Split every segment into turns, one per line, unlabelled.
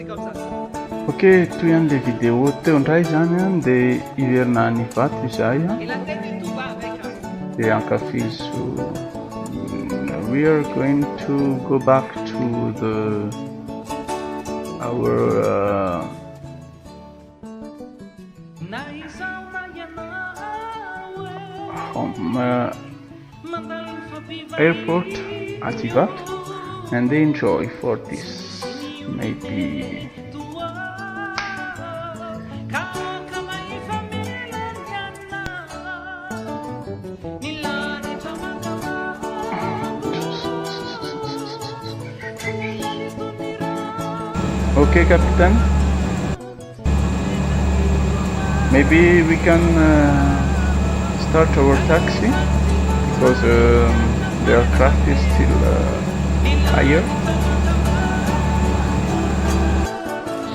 Ok, toy an'le vidéo teo ndray zany a de hiverina ny vato izahay a de ankafizo. We are going to go back to our home airport at Ivato and enjoy for this maybe okay, Captain. Maybe we can start our taxi because the aircraft is still higher.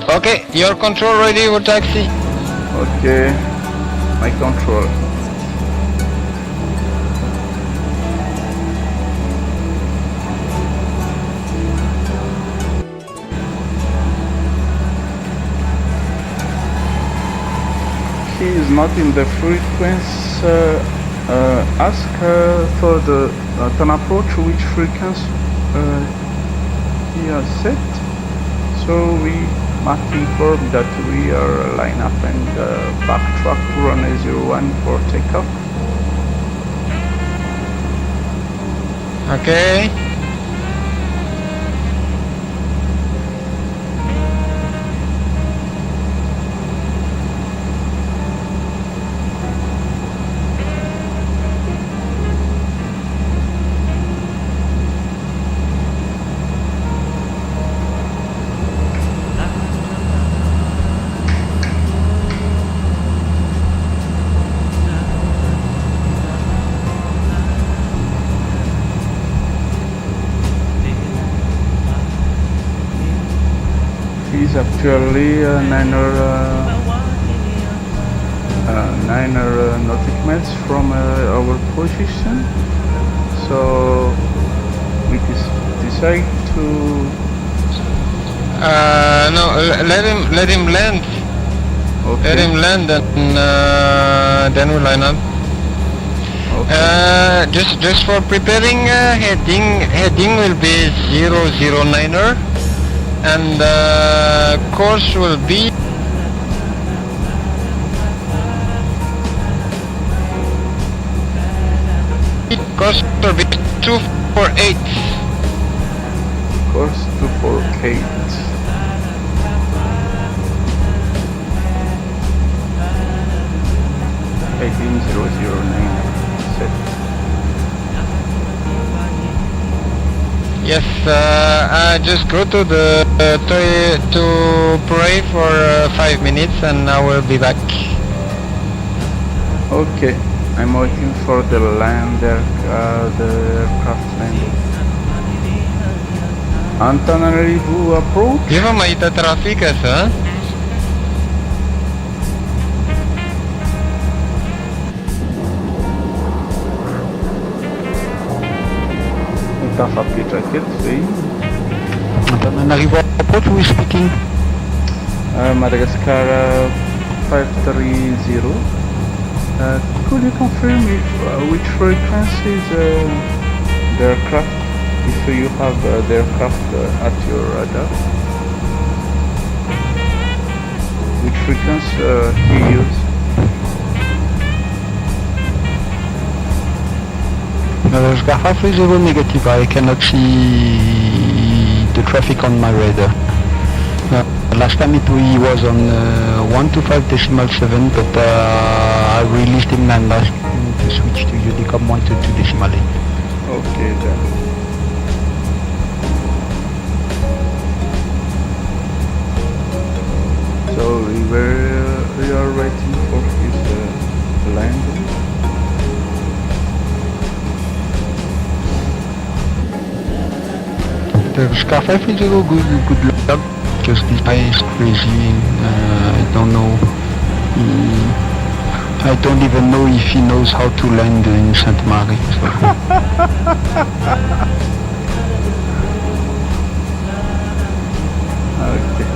Okay, your control ready for taxi.
Okay, my control. He is not in the frequency. Ask for the turn approach which frequency he has set, so we must inform that we are line up and backtrack to runway 01 for takeoff.
Okay.
Is actually 9 nautical miles from our position, so we decide to
no, let him land.
okay.
Let him land and then we'll line up.
Okay.
Just for preparing heading will be 009er and course will be course will be 248.
Course 248. Heading 009 set.
Yes, just go to the to pray for 5 minutes and I will be back.
Okay, I'm waiting for the the aircraft landing. Antananarivo approach.
Di ba maita traffic ha?
Antananarivo approach, who is speaking?
Madagascar 530. Could you confirm if which frequency is the aircraft? If you have the aircraft at your radar, which frequency he uses?
Madagascar 530 negative. I cannot see the traffic on my radar. Last time he was on 125.7, but I released him and asked him to switch to Unicom 122.8.
Okay then. So we are waiting for his landing.
The Scar 530, good luck, because this guy is crazy. I don't know. I don't even know if he knows how to land in Sainte Marie. So.
Okay.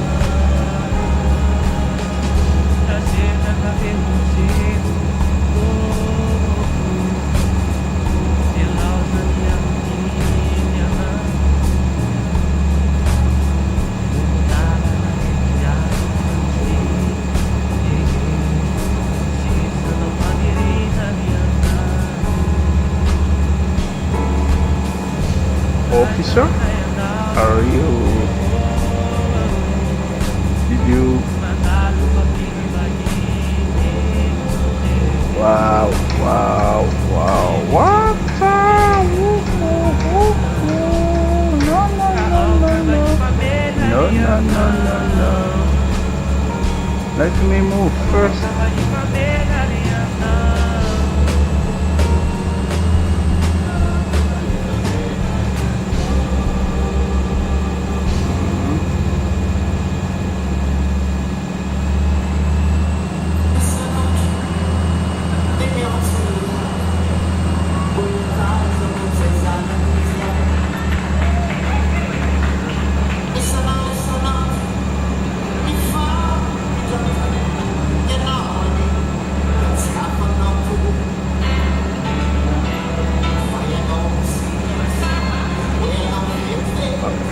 No, no, no, no, no. Let me move first.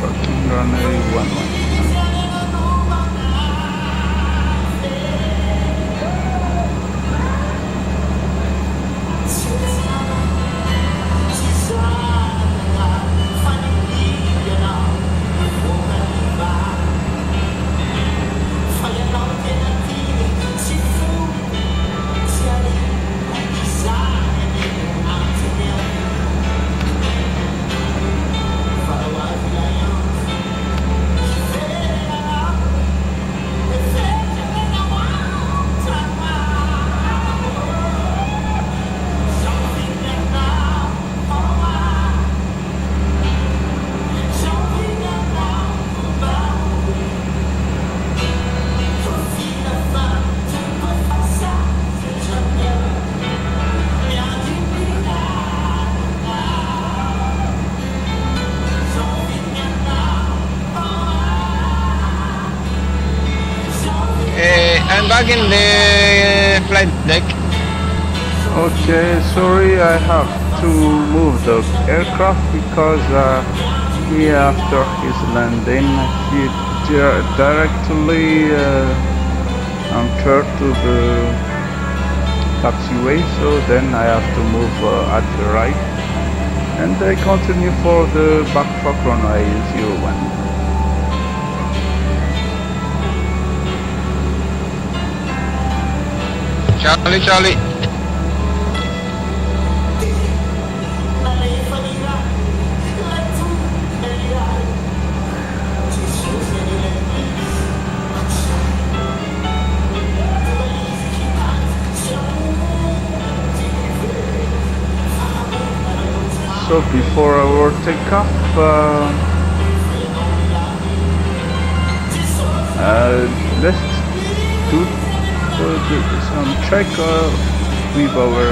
Trucking runway 11.
I'm back in the flight deck.
Okay, sorry, I have to move the aircraft because after his landing he directly entered to the taxiway, so then I have to move at the right, and I continue for the backtrack runway 01.
Charlie.
So before our takeoff, let's do some check with our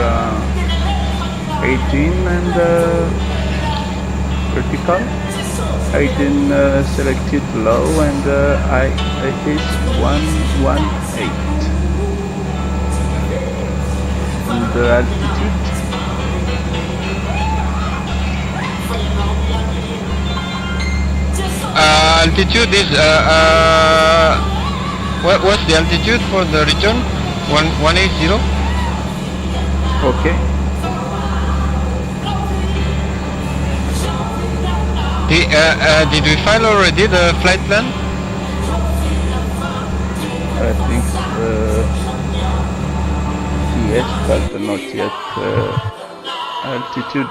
18 and vertical. 18 selected low and it is 118. And the altitude.
Altitude is what's the altitude for the return? 180.
Okay.
Did we file already the flight plan?
I think yes, but not yet. Altitude.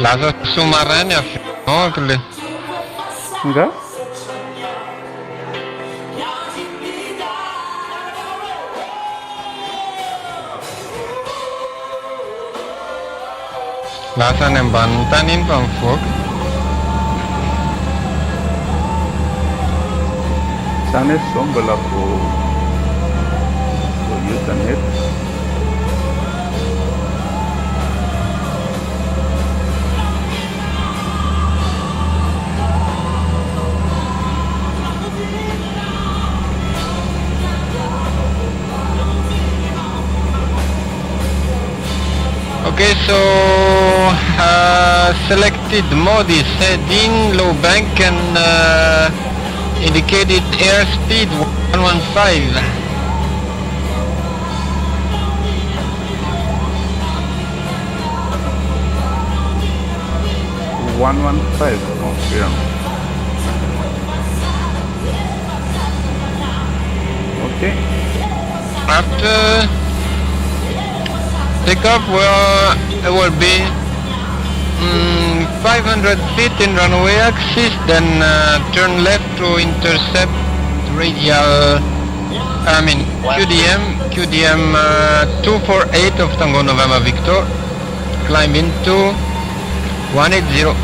Lasă sumarania, fiocule.
Da?
Lasă-ne bantanin pe foc.
Sane sombe la po Yutanit.
Okay, so selected mode is heading low bank and indicated airspeed 115.
115 confirm. Okay.
After Takeoff will be 500 feet in runway axis, then turn left to intercept radial, QDM 248 of Tango November Victor, climb into 180.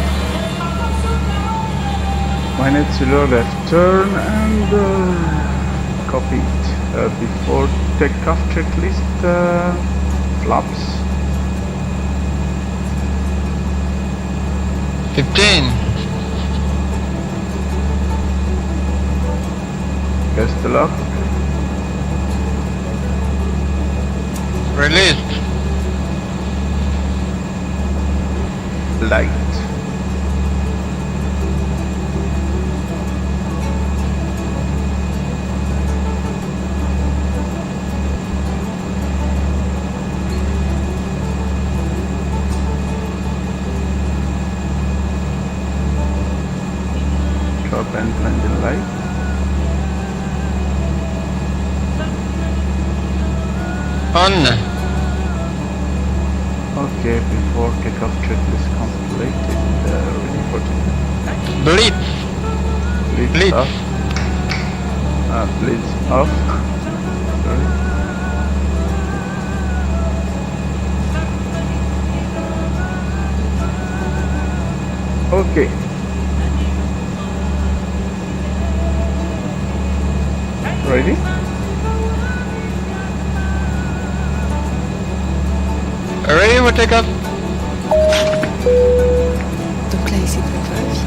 180 left turn and copy it. Before takeoff checklist, flaps.
15.
Gust lock.
Released.
Light. Drop and blending light.
On.
Okay, before takeoff checklist completed, ready for takeoff.
Blitz. Blitz.
Off. Blitz off. Sorry. Okay. Ready?
Ready for takeoff?
Donc là ici pour Vavi,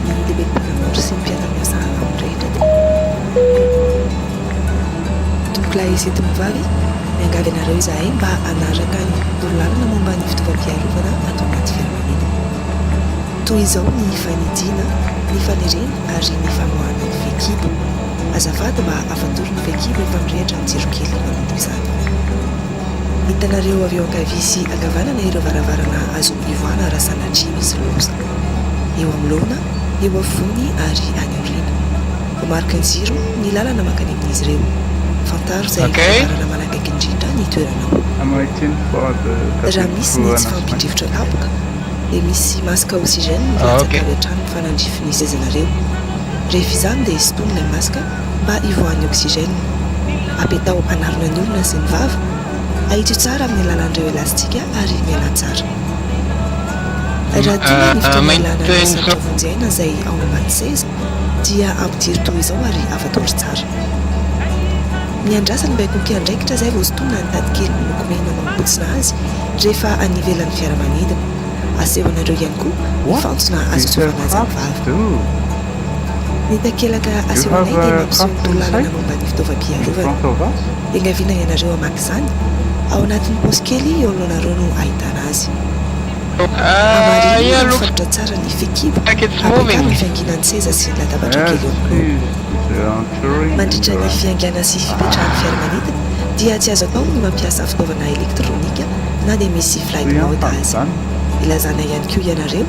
ny lehibe mpanamora sy mpiara-miasa amindrehitra donc là ici eto Vavy miangavy anareo izahay mba hanaraka ny dorolalana momba ny fitaovam-piarovana ato anaty fiaramanidina toy izao ny fanidina, ny fanerena ary ny famoahana ny fekibo. Azafady mba afatoro ny fekibo efa mirehitra ny jiro kely manodro izany. Hitanareo avy eo ankavia sy ankavanana ireo varavarana azo ivoana raha sanatria misy loza. Eo amloana, eo afovoany ary any aoriana. Vomarika ny jiro ny lalana mankany amin'izy ireo. Fantaro izay varavarana manakaiky indrindra ny toeranao.
I'm waiting for the
Raha misy ny tsy fampidrivotra tapoka, dia misy masika oxygène milatsaka avy hatrany ny fanandrifiny zezanareo. Rehefa izany dia isotonina ilay masika mba ivoan'ny oxygène. Apetao anarona ny olona sy ny vava, ahitro tsara amin'ny alalan'ireo elastika ary miala tsara. Raha tia ny fotoanalana ny satra vonjena izay ao ambany seza dia ampidiry toy izao ary afatory tsara. Ny andrasany baiko mpiandraikitra izay vao sotonina ny tady kely miloko mena mampotsina azy rehefa anivelan'ny fiaramanidina. Asehonareo ihany koa ny fantsona azo tsofana azy amin'ny vava. Ny takelaka asehonay dia mampiseho ny tolalana momba ny fitaovam-piarovana. Engaviana ianareo hamaky izany ao anatin'ny paosy kely eo anoloanareo no ahitana azy. Amarina mifarotra tsara ny fekibo, apekaro ny fianginan'ny seza sy ny latabatra kely eo aminy. Mandritra ny fiangana sy fipetrahan'ny fiaramanidina dia tsy azo atao ny mampiasa fitaovana elektronika na dia misy flight mode azy. Ilazana ihany koa ianareo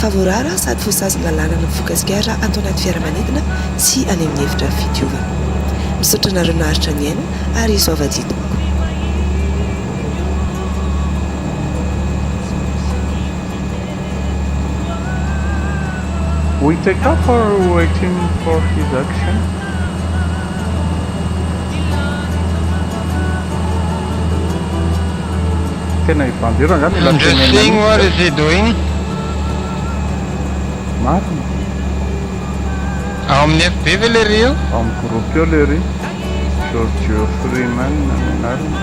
fa voarara sady voasazona lalàna ny mifokasikara ato anaty fiaramanidina sy any amin'ny efitra fidiovana. Misaotra anareo naharitra ny aino ary soavadia tompoko.
We take off or waiting for his action? Tena ipandiro angany
I'm just seeing what is he doing.
Marina.
Ao amin'ny FPV le ry io.
Amin'ny groupe eo le ry. Giorgio Freeman menarina.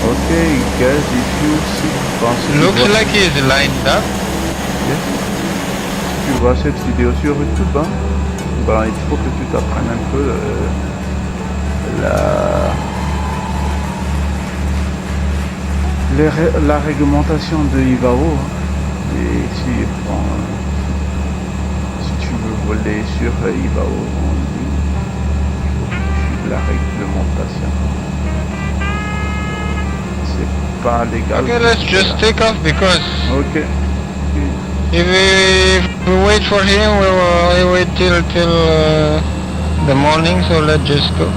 Okay, guys, if you see
Looks like he is lined up.
Yes. Si tu vois cette vidéo sur YouTube, hein, ben, il faut que tu t'apprennes un peu la réglementation de IVAO. Hein. Et si tu veux voler sur IVAO, on dit la réglementation. C'est pas légal.
Okay, let's just take off because
Okay.
If we wait for him, we'll wait till the morning, so let's just go.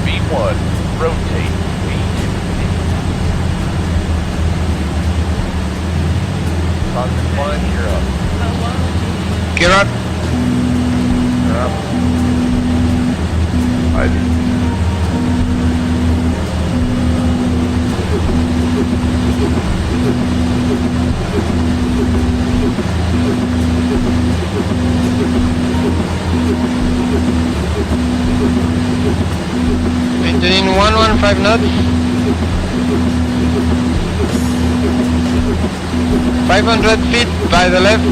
V1, rotate, V2. Constant climb, you're up.
Gear up.
I did.
Maintaining 115 knots. 500 feet by the left.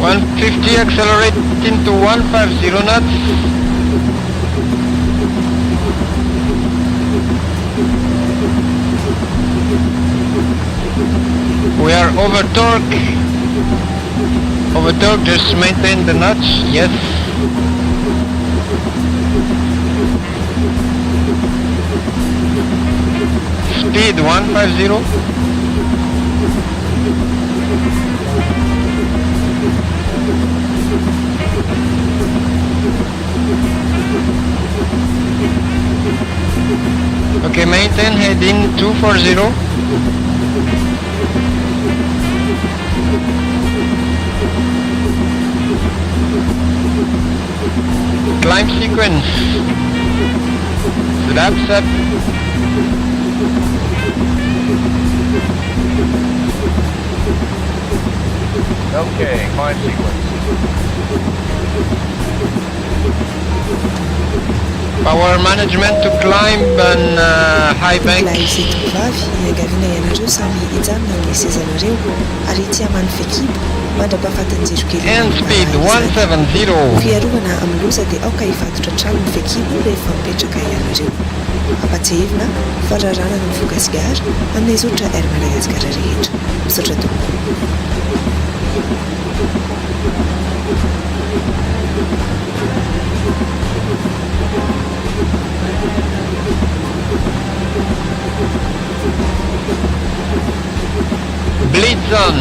$150, accelerating to 150 knots. We are over torque. Over torque, just maintain the notch. Yes. Speed 150. Okay, maintain heading 240. Climb sequence. Flaps up.
Okay, climb sequence.
Power management to climb an high bank.
Ilay tovavy iangaviana ianareo samy hijanona amin'ny sezanareo ary ity hamany fekibo mandrapahafatany jiro kely.
And speed 170.
Fiarovana amin'ny loza dia aoka hifatotra trano ny fekibo rehefa mipetraka ianareo. Ampatsahivina fararana ny mivogasigara amin'ny zotra Air Madagascar rehetra. Misaotra tompoko.
Blitz on.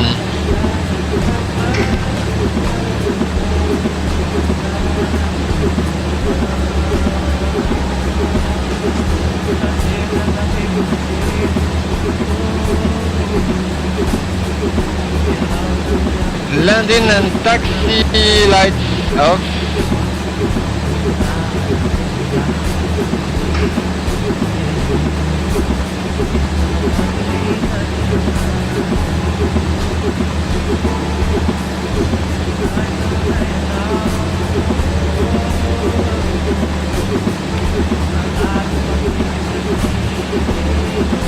Landing and taxi lights off.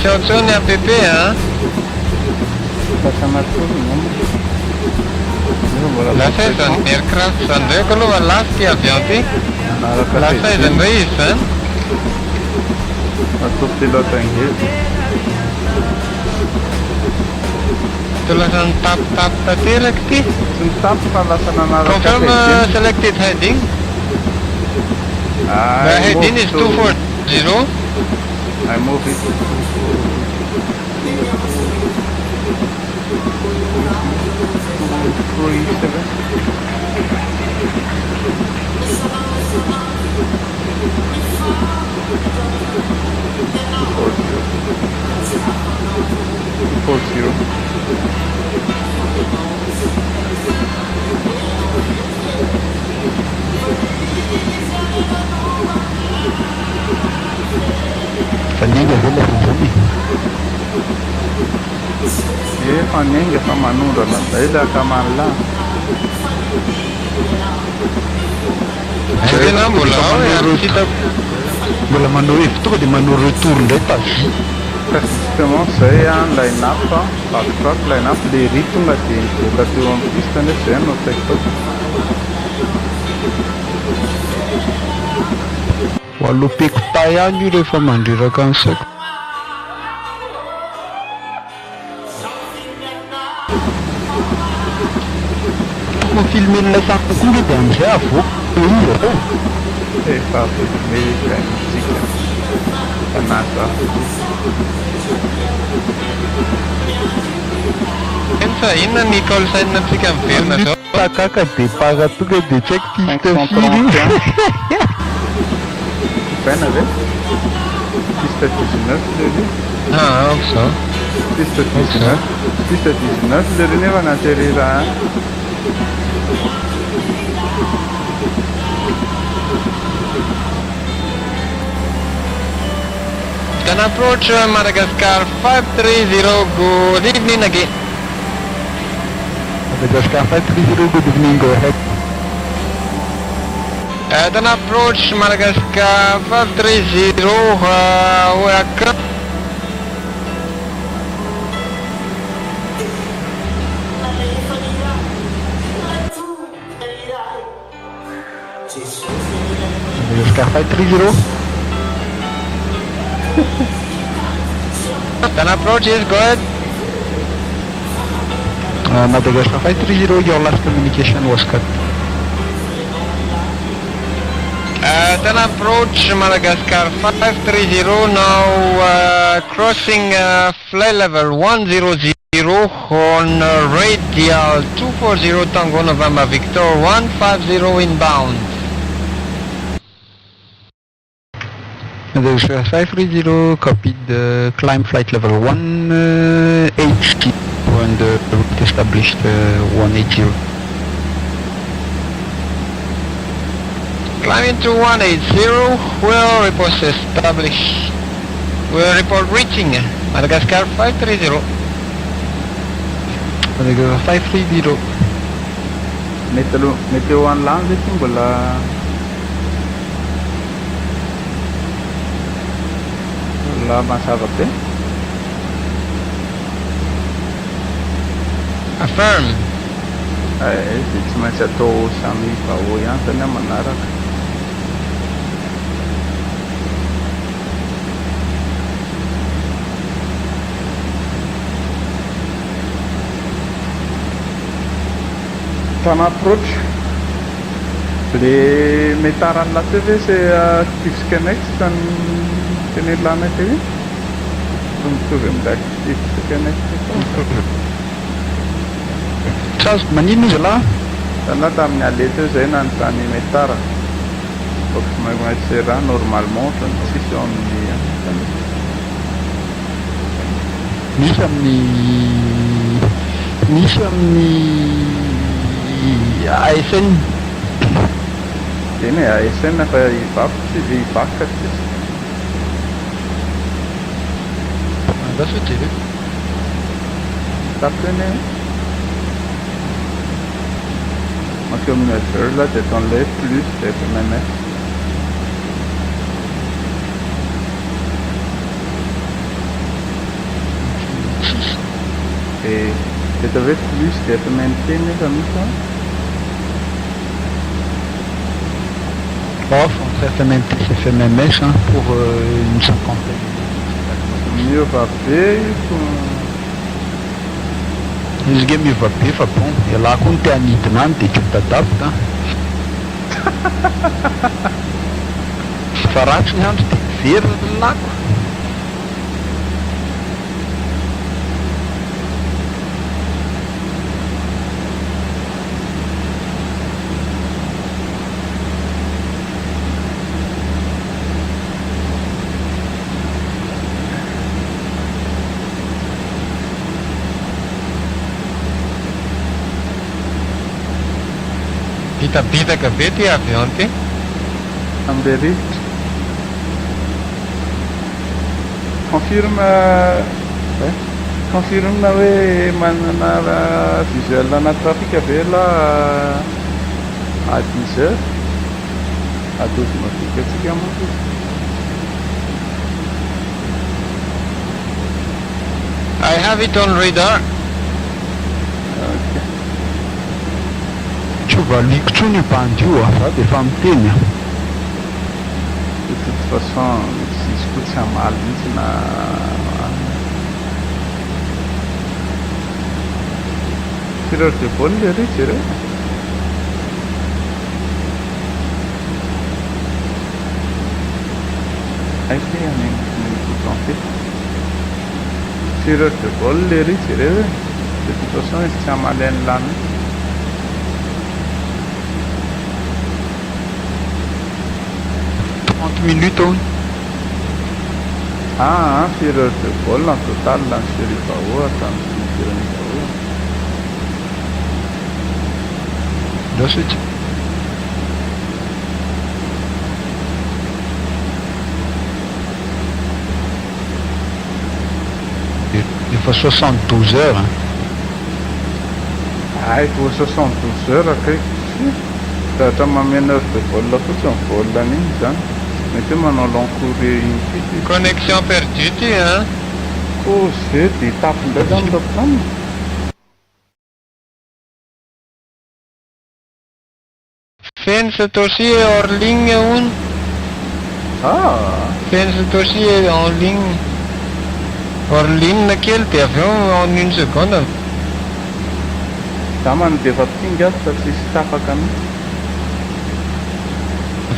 Ciao ne APP, hein?
Ça marche pas,
Lasă-i sunt aircraft, sunt acolo, lasă-i aviati. Lasă-i de noi, sunt.
Atât pilot enghezi.
Tu lăsăm tap pe directi?
Sunt tap la sananara.
Confirm selected heading. The heading is 240.
I move it. mifanenga fa manondrana zay le akaman'la
Tena mbola ao ihany sitako.
Mbola manao hevi tonga dia manao retour indray tazy.
ka justement zay a line-up backtrack line-up le ry tonga dia mivoaka teo amin'ny piste nefa zay no ataiko
Alopeko tay ihany io rehefa mandreraka ny saiko. Filmer ilay samy koa dia amin'izay avoako izy atao.
efa filme zay mitsika fanasa
Pensa inona ny call sign-antsika miverina zao?
Takaka départ tonga dia tsy haiko piste firy.
531 peine ve piste 19 le ry
Ah, ok zao.
piste 19 le ry nefa naterira
Can approach Madagascar 530, good evening again.
Madagascar 530, good evening, go ahead.
Can approach Madagascar 530, we are
Madagascar 530.
Can approach, yes, go ahead.
Madagascar 530, your last communication was cut.
Can approach Madagascar 530, now crossing flight level 100 on radial 240 Tango November Victor 150 inbound.
Madagascar 530, copied, climb flight level 180 and route established 180.
Climbing to 180, will report established. Will report reaching Madagascar 530.
Madagascar 530.
météo an'lany zay ty mbola mazava be
Affirm.
zay tsy maintsy atao samy vahoa ihany zany a manaraka tana approach le metaran'la teo ve zay active tany tenelana teo iny mitovy am'le active connect
Azoko manino izy lahy?
Tanà tamin'ny ale teo zay nanontany metara donc maintsy raha normalement ohatrany tsisy eo amin'ny
misy amin'ny ASN.
eny ASN fa hivakoka tsisy
Andaso tv.
tape eny manqué au moniteur là tu t'enlèves plus FMMS et tu t'avais plus FMNT nefa misy a
Off entre FMNT et FMMS hein, pour une cinquantaine.
mieux va be
Izy ge miova be fa bon, ialahy koa ny te hanidina any dia tsy tadavitra. Fa ratsy ny andro dia very ny lako.
Bitabitaka be ty avion ty.
am'le rivotra confirme confirme hoe manana visuel ana trafika ve la à 10 heures à 12 nautiques atsika manko izy.
I have it on radar.
Ok.
Tsy valiko tsony bandio za dia efa miteny.
De toute façon izy koa tsy hamaly mihitsy na tireur de vol le riche re. Aici on est tout en fait. Tireur de vol le riche re. De toute façon izy tsy hamaly any lany.
30 minutes hono.
Ah, tireur de vol en total là sur Ifao hatramin'ny tirany Ifao.
Dosyć. Efa 72 heures.
Ah, il faut 72 heures akaiky. Ohatra mameno heure de vol fotsiny vol an'iny zany. Mety hoe manao long courrier iny fity.
Connexion perdue ty hein.
Koa zay dia tapindray zany laplanina.
Feno cette aussi hors ligne hono.
Ah,
Feno cette aussi en ligne. Hors ligne kely dia avy eo en 1 seconde.
za mandefa pinga fa tsisy tapaka mihitsy.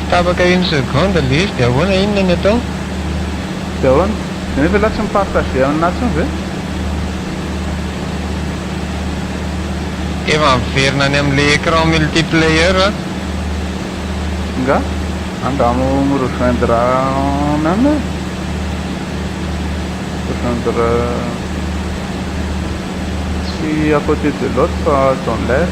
Tapaka 1 seconde le izy dia ahoana inona ny atao?
Dia ahoana? Dia nefa latsy mipartage anazy iny ve?
Efa miverina any amin'le écran multiplayer a.
Nga angamo me-rejoindre nana. Rejoindre si à côté de l'autre fa dans l'air.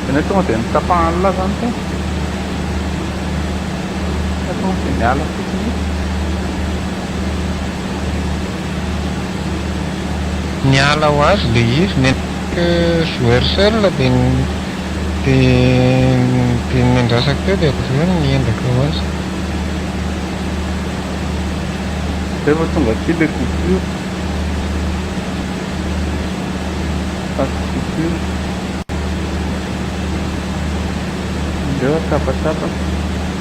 Ini tonga dia mitapahana zany tena. Tonga dia miala fotsiny.
Niala ho azy le izy nenaka joueur seul dia miandrasaka teo dia avy eo niendaka ho azy.
Rehefa tonga aty le coupure. Pas de coupure. Ndeo tapatapaka.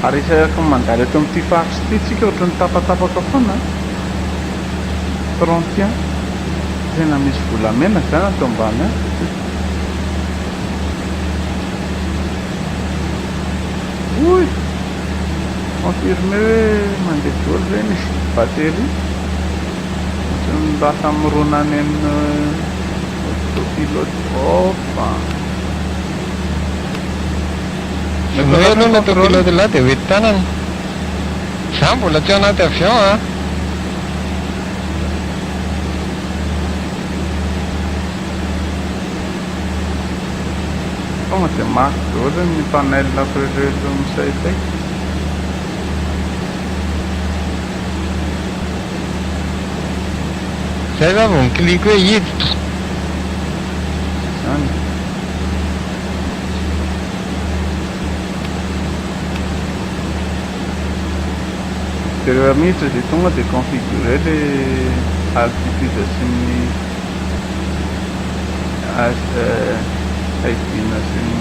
Ary isaky mandalo eto amin'ity faritsy ity tsika ohatran'ny tapatapaka foana. 31. Tena misy volamena zany ato ambany any. Oy! Confirmé hoe mandeha daholo ve ny batterie. Ohatran'ny lasa mirona any amin'ny autopilote. Opa!
Hoe aloha ny autopilote lahy dia hoety tanana. Za mbola tsy ao anaty avion a.
Tonga dia mafy daholo ny panel ireo misaitay.
Zay za vao miklik hoe hiditra.
Zany. Dia rehefa miditra dia tonga dia configurer le altitude sy ny haidina sy ny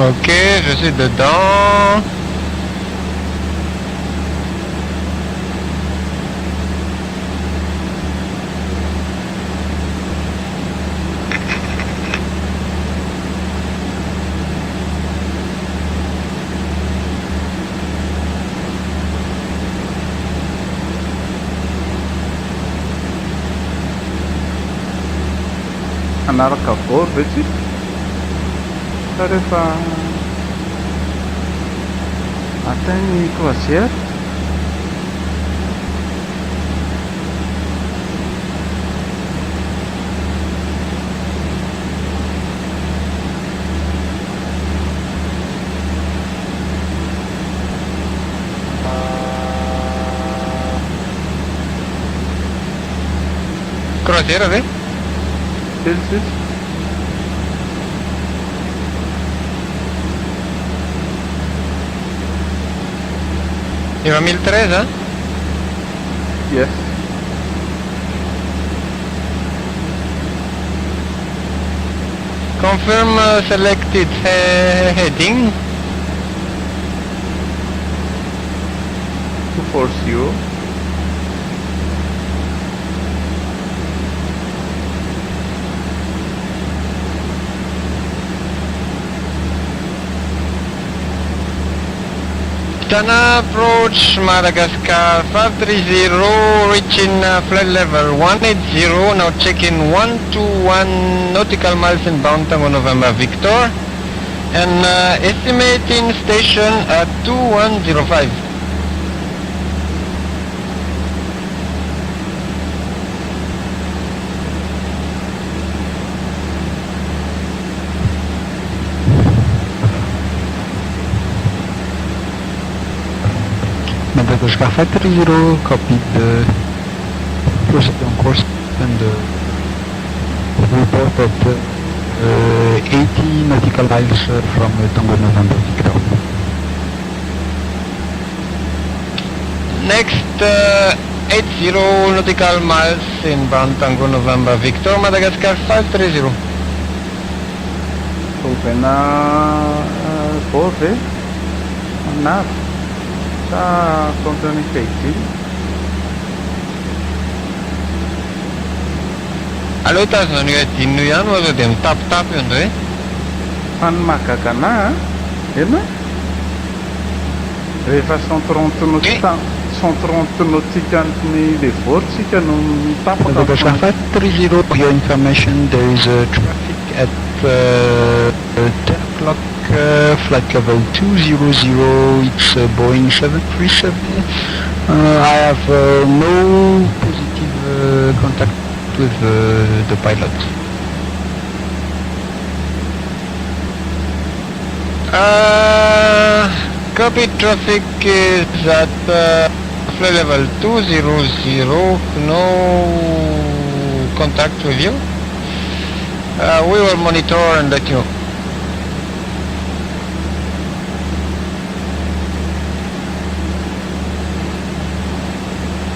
Ok, je suis dedans.
Anaraka vory ve tsika? Fa rehefa atteint croisière.
Croisière, oui.
Celsius.
Lleva 1003, hein?
Yes.
Confirm selected heading.
240.
Tana approach Madagascar 530, reaching flight level 180, now checking 121 nautical miles inbound Tango November Victor, and estimating station at 2105.
Madagascar 530, copied the proceed on course and report at 80 nautical miles from Tango November Victor.
Next 80 nautical miles inbound Tango November Victor, Madagascar 530.
Open Bove. Nav. Sa communicating.
Allo tazana nu adinino ihany ozo dia mitapitapy io indray.
Fan makakana, ena? Rehefa 130 nautika, 130 nautikan'ny devortsika no mitapaka.
Madagascar 530, for your information, there is traffic at 10 o'clock, flight level 200, it's Boeing 737. I have no positive contact with the pilot.
Copy, traffic is at flight level 200, no contact with you. We will monitor and let you know.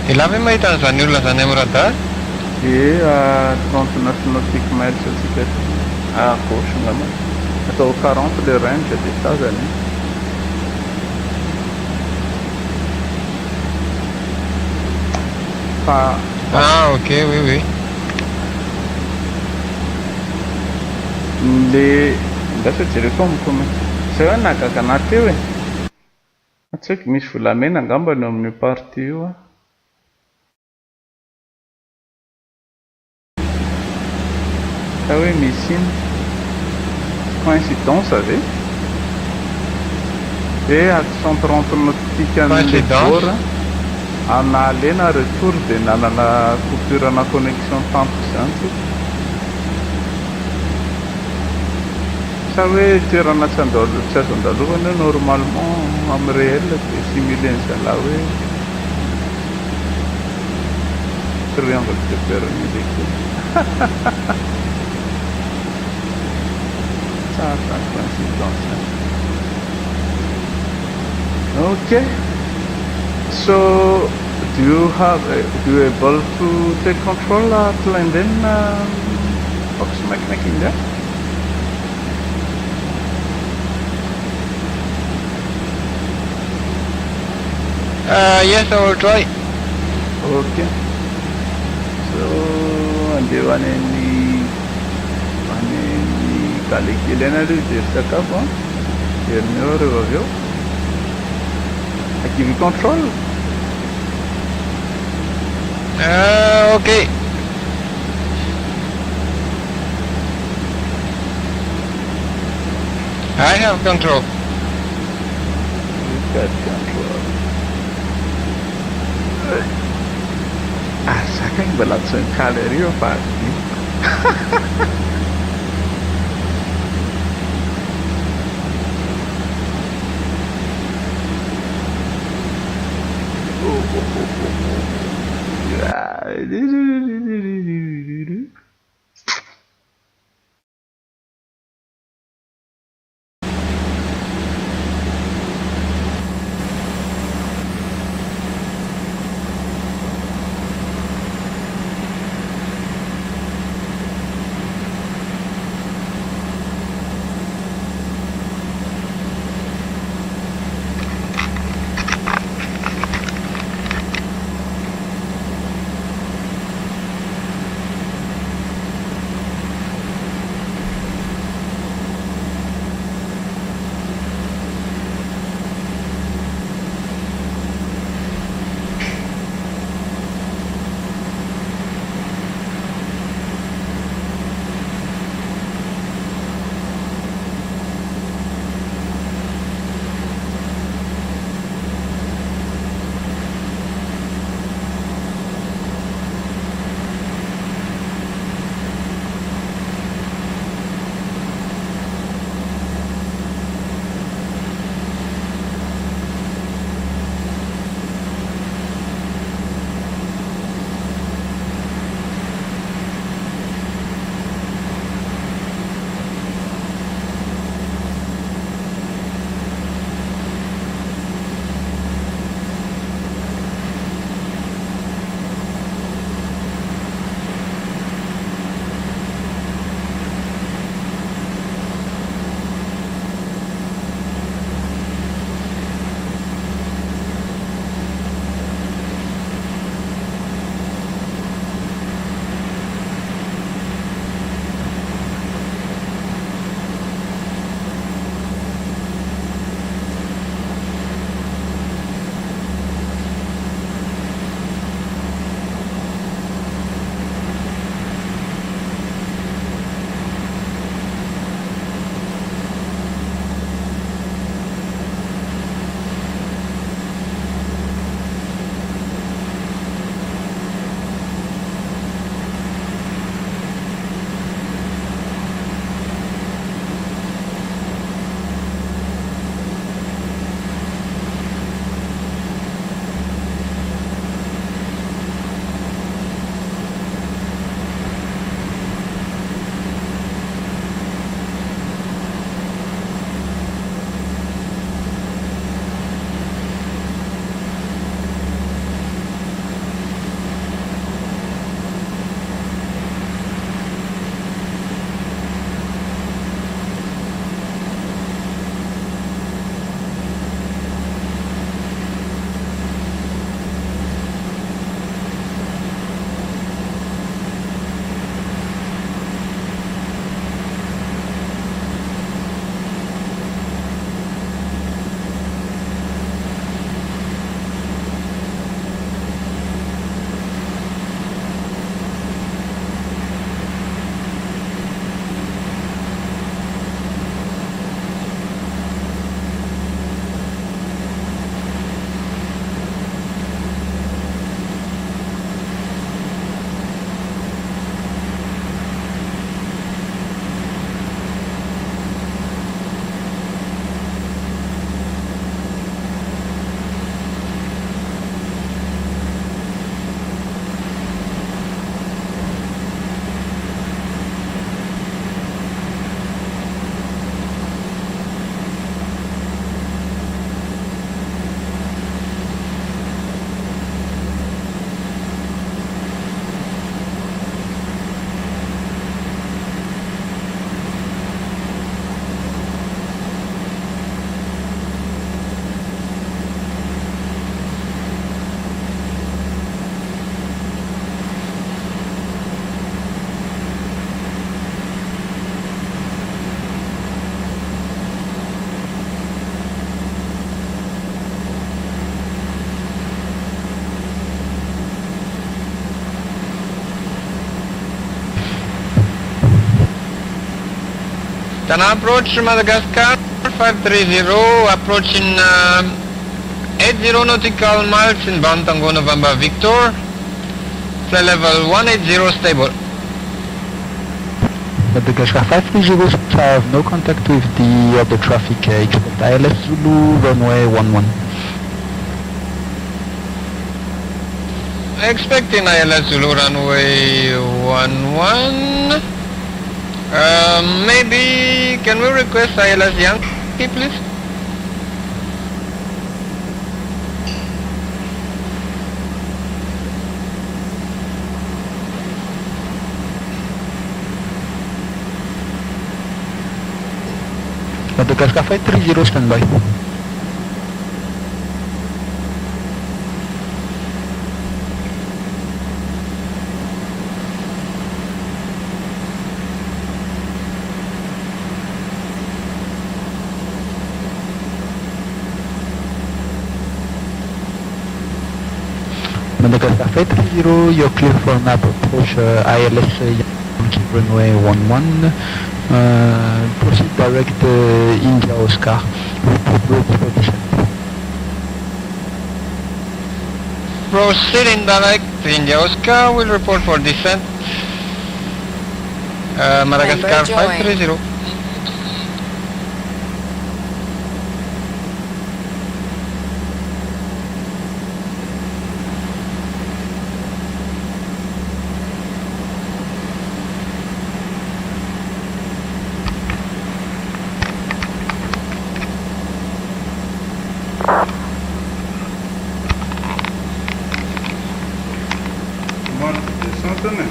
Ilave mahita an'izany olona zany amin'ny radar?
39 nautiques miles atsika à gauche angamba. Atao 40 le range dia tazany. Fa
Ok, oui, oui.
le ndasa jereko amiko me. Zay hoe nahagaga anahy teo e. Tsy haiko misy volamena angamba no amin'ny party io. Ah oui, Messine. Coïncidence avec. Et à 130 nautiques
Coïncidence.
ana alena retour dia nanana coupure na connexion tampoka izany. Sa hoe toerana tsy azo andalovana normalement amin'ny réel dia simulé an'izay la hoe triangle de Bermude koa. Tsara coïncidence. Okay. So, do you able to take control at London, Fox Mechanic there?
Yes, I will try.
Okay. So, andeho any Kalikely any aloha dia sakafo an. Herineo reo avy eo. I give you control.
Okay. I have control.
Good control. Sakang belasan kalori pasti.
Then approach Madagascar 530, approaching 80 nautical miles inbound Tango November Victor. Flight level 180 stable.
Madagascar 530, I have no contact with the other traffic except ILS Zulu runway 11.
Expecting ILS Zulu runway 11. Maybe can we request ILS Yankee please?
Madagascar 530 standby. Madagascar 530, you're clear for map approach ILS Yankee runway 11. Proceed direct India Oscar. Report ready for descent.
Proceeding direct India Oscar will report for descent. Madagascar
Member joined.
530.
Mano, descenta, né?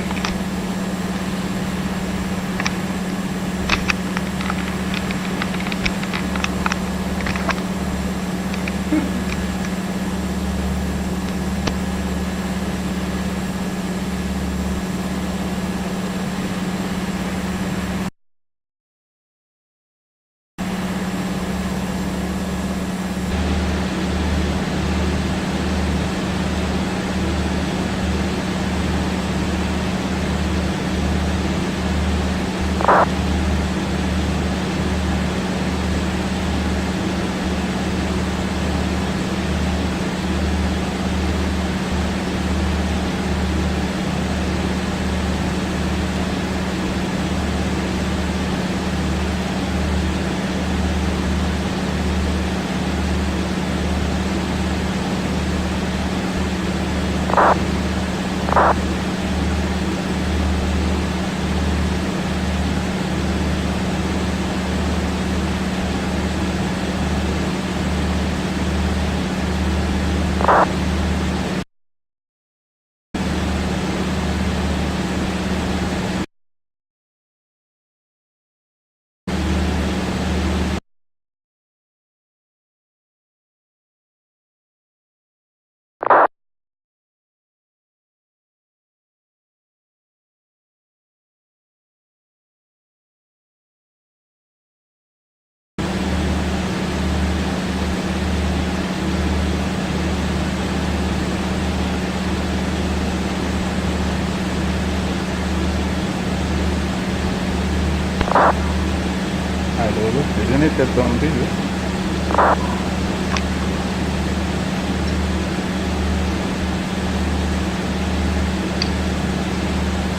Allora, vedete il video?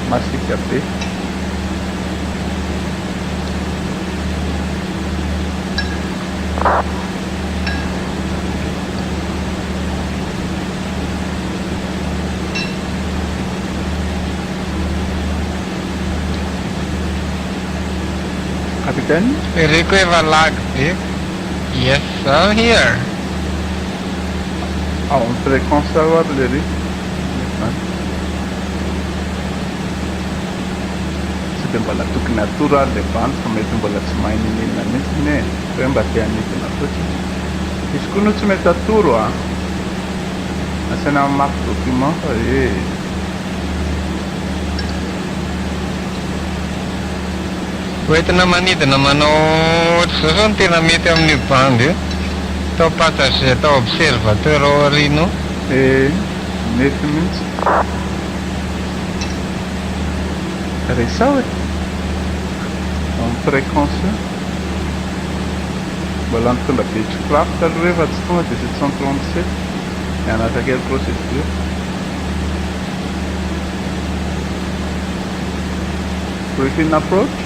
Masticate. Captain?
Request lag, please. Yes, I'm here.
Ah, un preconservabili. Sitten mbola tokony natural le bantra mety mbola tsy mahininina mihitsy ne hoe mba te hanidina fotsiny izy koa no tsy mety atoro a asana amin'ny marque document fa
Hoentina manidina manao ohatr'izao zao no tena mety amin'ny bandy io. Atao passager, atao observateur ao aoriana ao.
mety mihitsy resa hoe en précaution Mbola mitondra Beechcraft aloha rehefa tsy tonga dia 737 mianatra kely procédure. Briefing approach.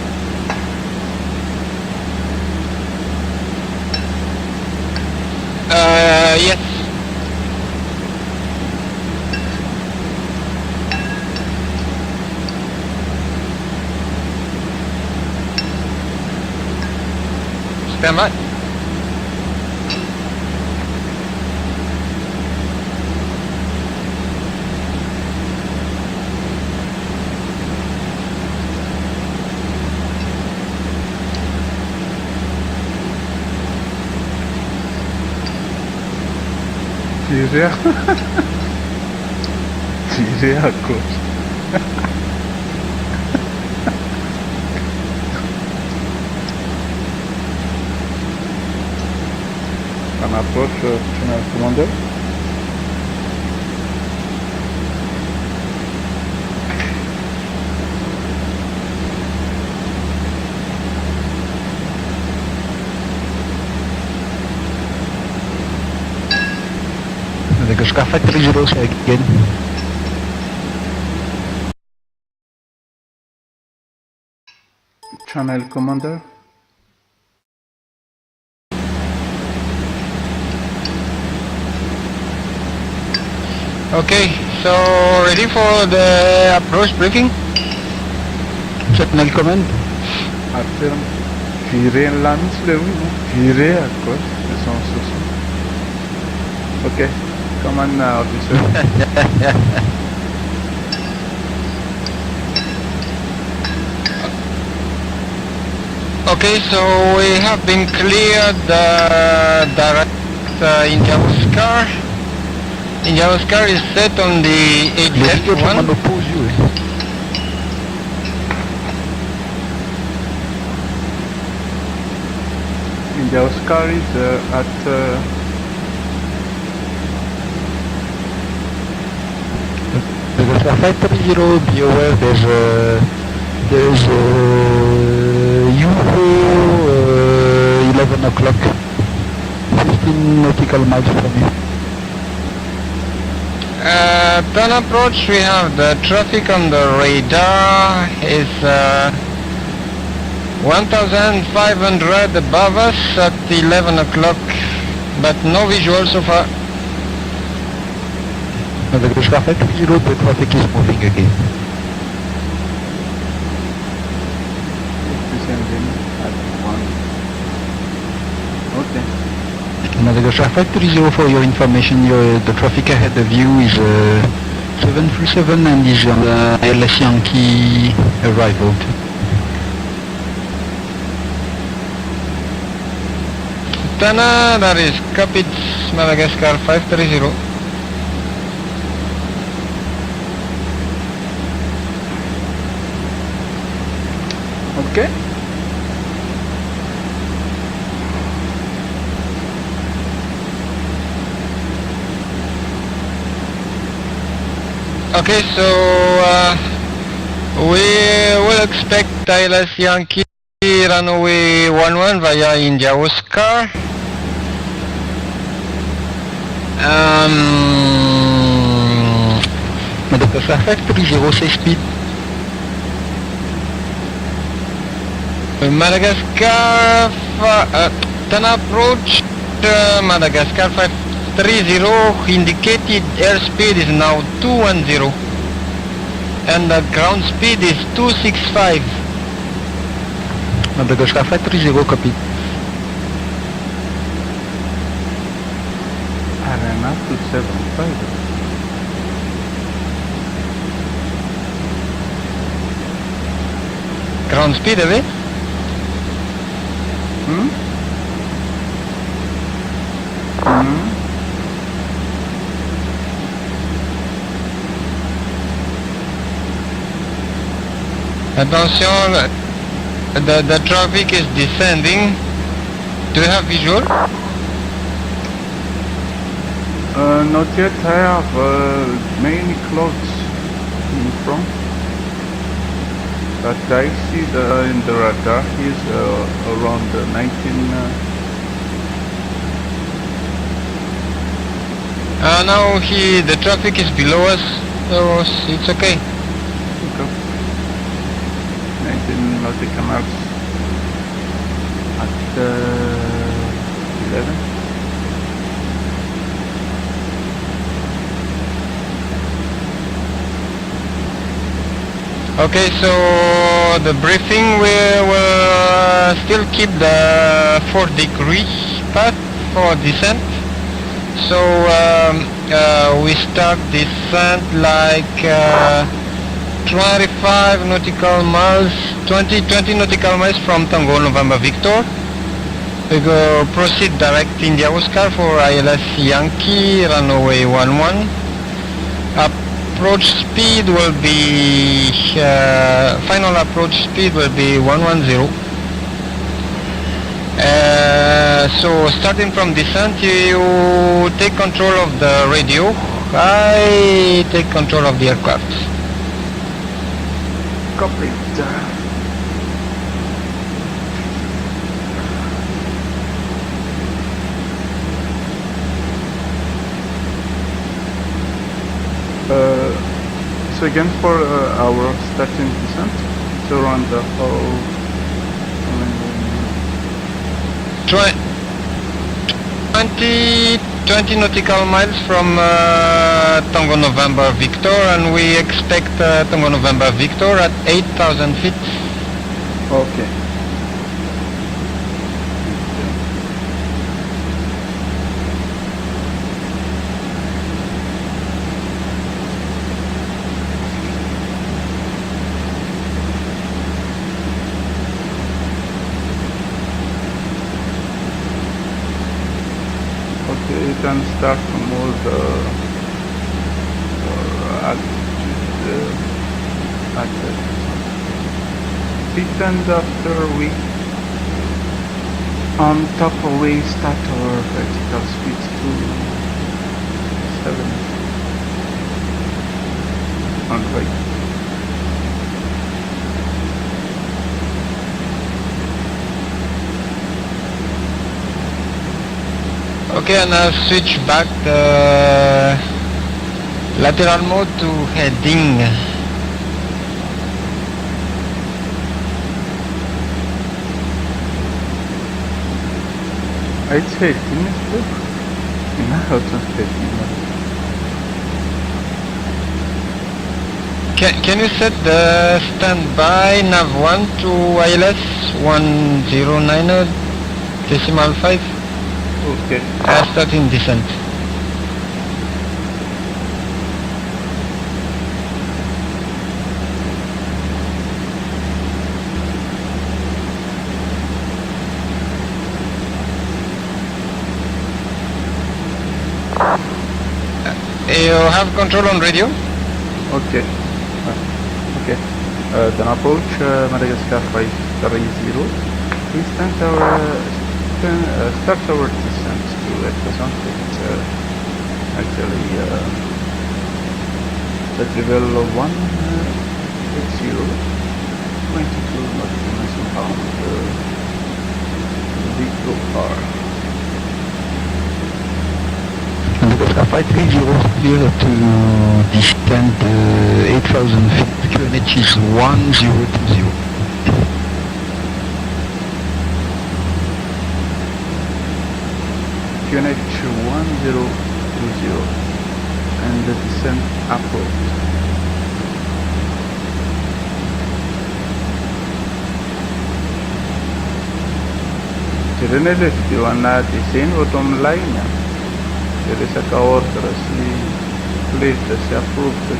Yes. Stand by.
Tirer. Tirer à gauche. On approche Channel Commander.
Madagascar Factory 0, say again.
Channel Commander.
Okay, so ready for the approach briefing?
Channel Command.
Affirme. Virer là mihitsy le hoe virer à gauche. Le sens aussi. Ok. Command officer.
Okay, so we have been cleared direct India Oscar. India Oscar is set on the
Le studio
HF1.
command oppose you.
India Oscar is at
Madagascar Factory 0, be aware there's a UFO 11 o'clock, 15 nautical miles from you.
Turn approach, we have the traffic on the radar is 1,500 above us at 11 o'clock, but no visual so far.
Madagascar Factory 0, the traffic is moving again.
descending at 1. Okay.
Madagascar Factory 0, for your information, the traffic ahead of you is 737 and is on the LS Yankee arrival.
Tana, that is copied Madagascar 530.
Okay.
Okay, so we will expect LS Yankee runway 11 via India Oscar.
Madagascar Factory 0, say speed.
Madagascar, turn approach, Madagascar 530, indicated airspeed is now 210 and the ground speed is 265.
Madagascar Factory 0, copy.
Arena 275.
Ground speed of it? Attention, the traffic is descending. Do you have visual?
Not yet. I have many clouds in front. But I see in the radar is around 19
Now the traffic is below us, so it's okay.
Okay. 19 nautical miles at 11.
Okay, so the briefing will still keep the 4-degree path for descent. So we start descent like 25 nautical miles, 20 nautical miles from Tango November Victor. We go proceed direct India Oscar for ILS Yankee, runway 11. Approach speed will be, final approach speed will be 110. So starting from descent, you take control of the radio. I take control of the aircraft.
Complete. So again for our starting descent, it's around the whole
20 nautical miles from Tango November Victor, and we expect Tango November Victor at 8,000 feet.
Okay. Okay, you can start to move the altitude at the feet, and after we on top we start our vertical speed to 700.
Okay, and I'll switch back the lateral mode to heading.
It's heading, look. Now it's not heading.
Can you set the standby nav1 to ILS 1090.5?
Okay.
Starting descent. You have control on radio?
Okay. Okay. Then approach Madagascar 530. We start our descent to at present. It's actually at level 180, 22 nautical miles an hour. VOR.
Madagascar 530 clear to descend 8,000 feet. QNH is 1020.
QNH 1020 and the descent approach. Tirene lefty wanna descend bottom line. There is a order plate si approved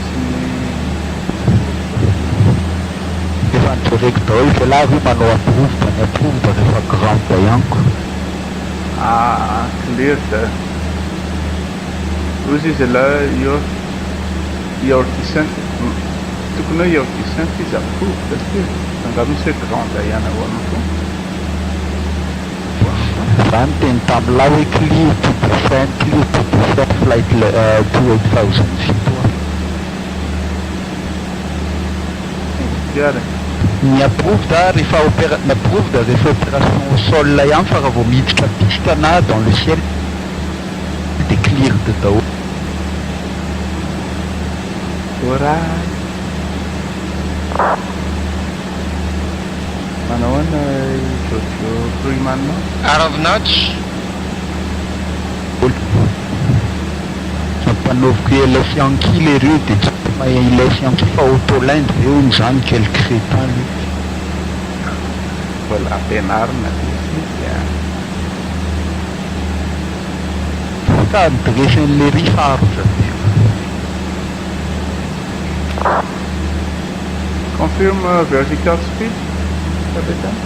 Efa director fa là ry manao approved rehefa grand voyant.
cleared. This is your descent. To know your descent is approved. That's good. And I'm so grand Diana one.
Van den tabla hoe clear to descend flight to 8,000 feet.
Got it.
Ni-approved rehefa opération au sol là ihany fa raha vao miditra piste na dans le ciel de cleared daholo.
Alright. Manao ahoana Jojo Freeman?
Out of notch.
Nampanoviko LS Yankee le reo dia tsy mahay LS Yankee fa autolendre eo izany quel crétin lui.
Mbola ampianarina izy a.
Ka adressen'le rifarotra be.
Confirm vertical speed, Captain.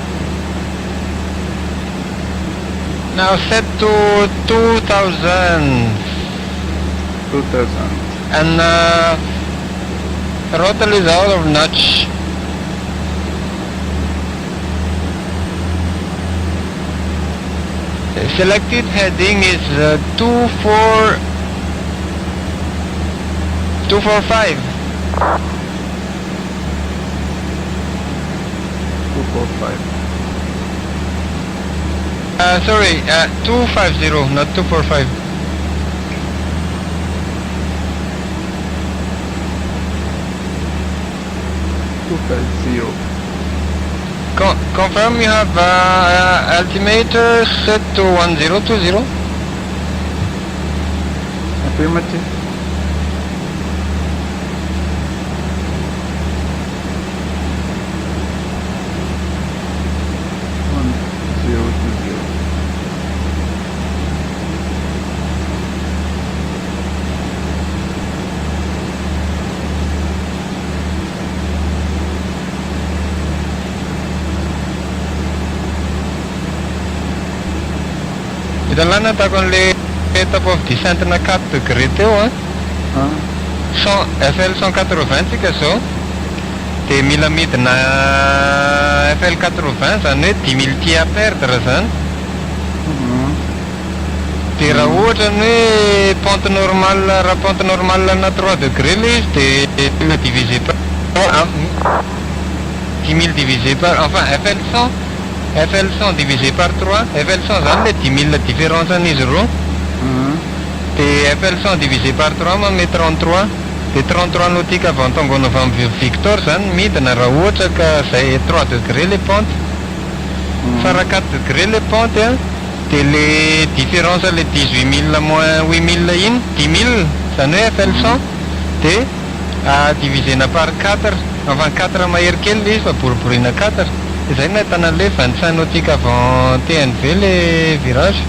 Now set to 2000
2000.
and throttle is out of notch. The selected heading is 245.
245.
Sorry, 250, not 245. Confirm you have altimeter set to 1020.
Affirmative.
Itan'la nataoko an'le top of descent na 4 degré teo a. FL 180 tsika zao. Dia mila midina FL 80 zany hoe 10 000 pieds à perdre zany. Dia raha ohatra ny hoe pente normale, raha pente normale na 3 degré le izy dia mila divisé par 10 000 divisé par, enfin FL 100 divisé par 3, FL 100 zany le 10 000 différence an'izy roa. Dia FL 100 divisé par 3 manome 33. Dia 33 nautique avant tonga ao avy Victor zany midina raha ohatra ka zay 3 degré le pente. Fa raha 4 degré le pente a, dia le différence le 18 000 moins 8 000 iny, 10 000 zany hoe FL 100 dia divisena par 4, enfin 4 mahery kely le izy fa boriborina 4. Izay no ahitana le 25 nautique avant TNV le virage.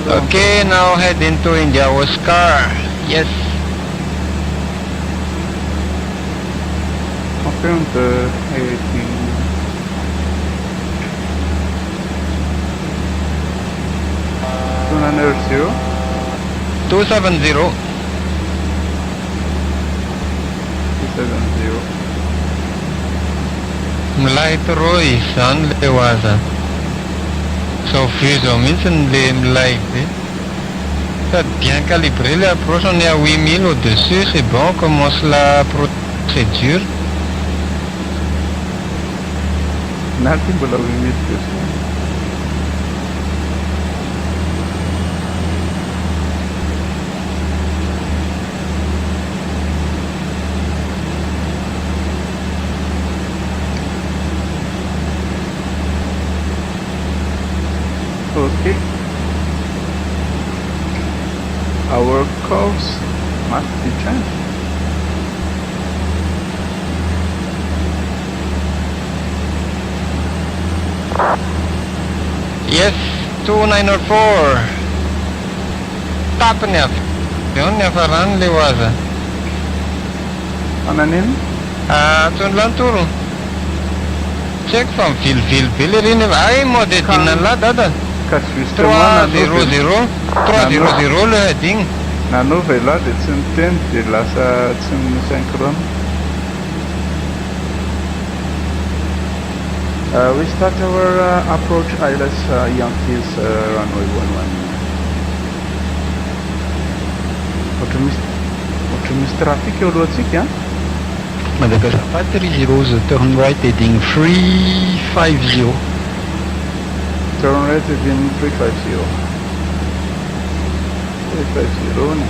Okay, now head into India Oscar. Yes.
Confirm the heading. Zero.
270.
270.
Milay tuloy izany le hoaza. So fuso mihitsy le milay be. Sady bien calibré le approche, on est à 8000 au-dessus, c'est bon, on commence la procédure.
Natin mbola 8000 dessus. Okay. Our course must be changed.
Yes, 2904. Tapany avy. Eo ny hafarany le hoaza.
Anan'iny?
Tsony lantoro. Tsy haiko fa mivilivily be le reny efa. Ay, mode edinina la dada.
Ka justement
300 300 le heading.
Nanova ila dia tsy niteny dia lasa tsy synchrone. We start our approach ILS Yankees runway 11. Ohatry misy trafic eo alohantsika.
Madagascar 30, turn right heading 350.
Turn right heading 350. 350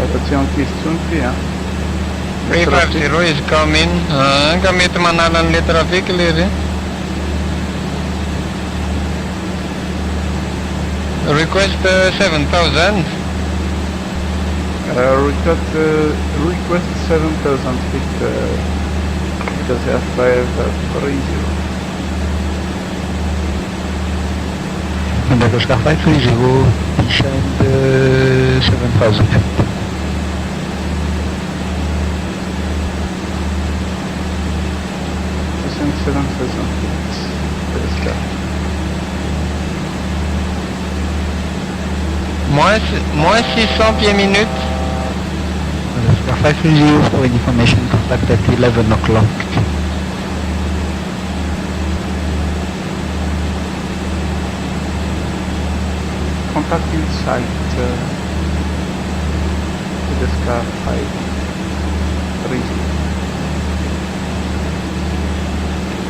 efa tsy ankizy ty a
350 is coming. Ka mety manala an'le trafic le ry. Request 7,000.
Request 7,000 feet because they have 530.
Under Oscar 530, descend 7,000 feet.
Descend 7,000 feet. Oscar.
Moins 600 pieds minutes.
Oscar 530 for information contact at 11 o'clock.
Contact inside Oscar 530.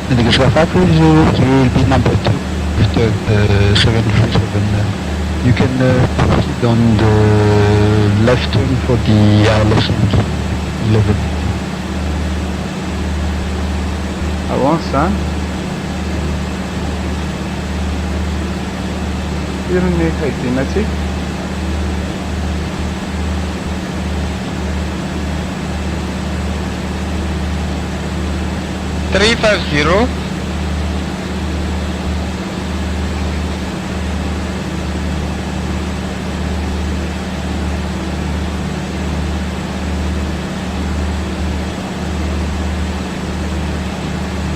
And the Oscar 530 will be number 2 after 737. You can proceed on the left turn for the ILS 11.
Avança. Irony haidina tsika.
Three 350.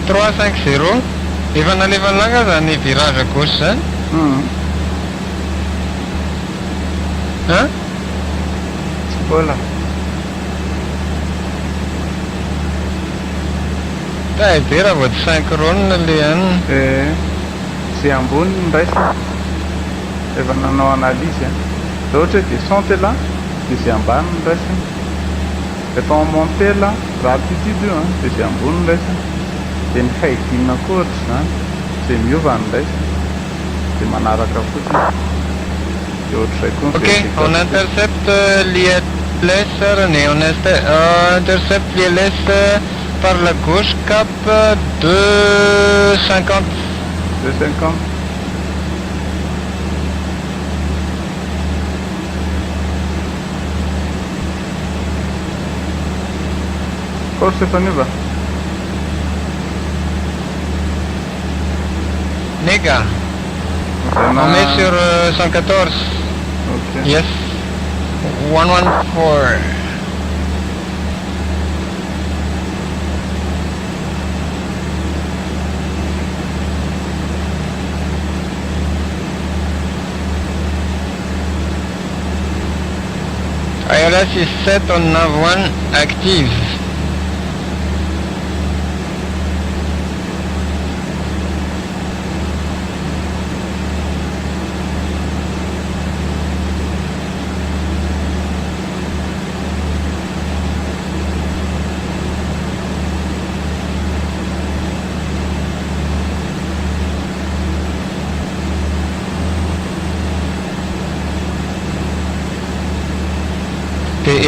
Trois 50. Efa nalevan'langa zany virage à gauche zany. Hein?
Tsy mbola.
Be raha vao tsy synchrone le any.
Zay ambony ndraisana efa nanao analyse a. Raha ohatra hoe descente là dia zay ambany ndraisana. Rehefa en monté là raha altitude io dia zay ambony ndraisana. Dia ny haidina koa ohatra zany zay miova ndraisana dia manaraka fotsiny. Dia ohatr'izay koa
Ok, on intercepte l'ILS René, on intercepte l'ILS par la gauche, cap 250.
250. Forse Paniva.
Nega, on est sur 114.
Ok.
Yes, 114. ILS is set on nav1 active.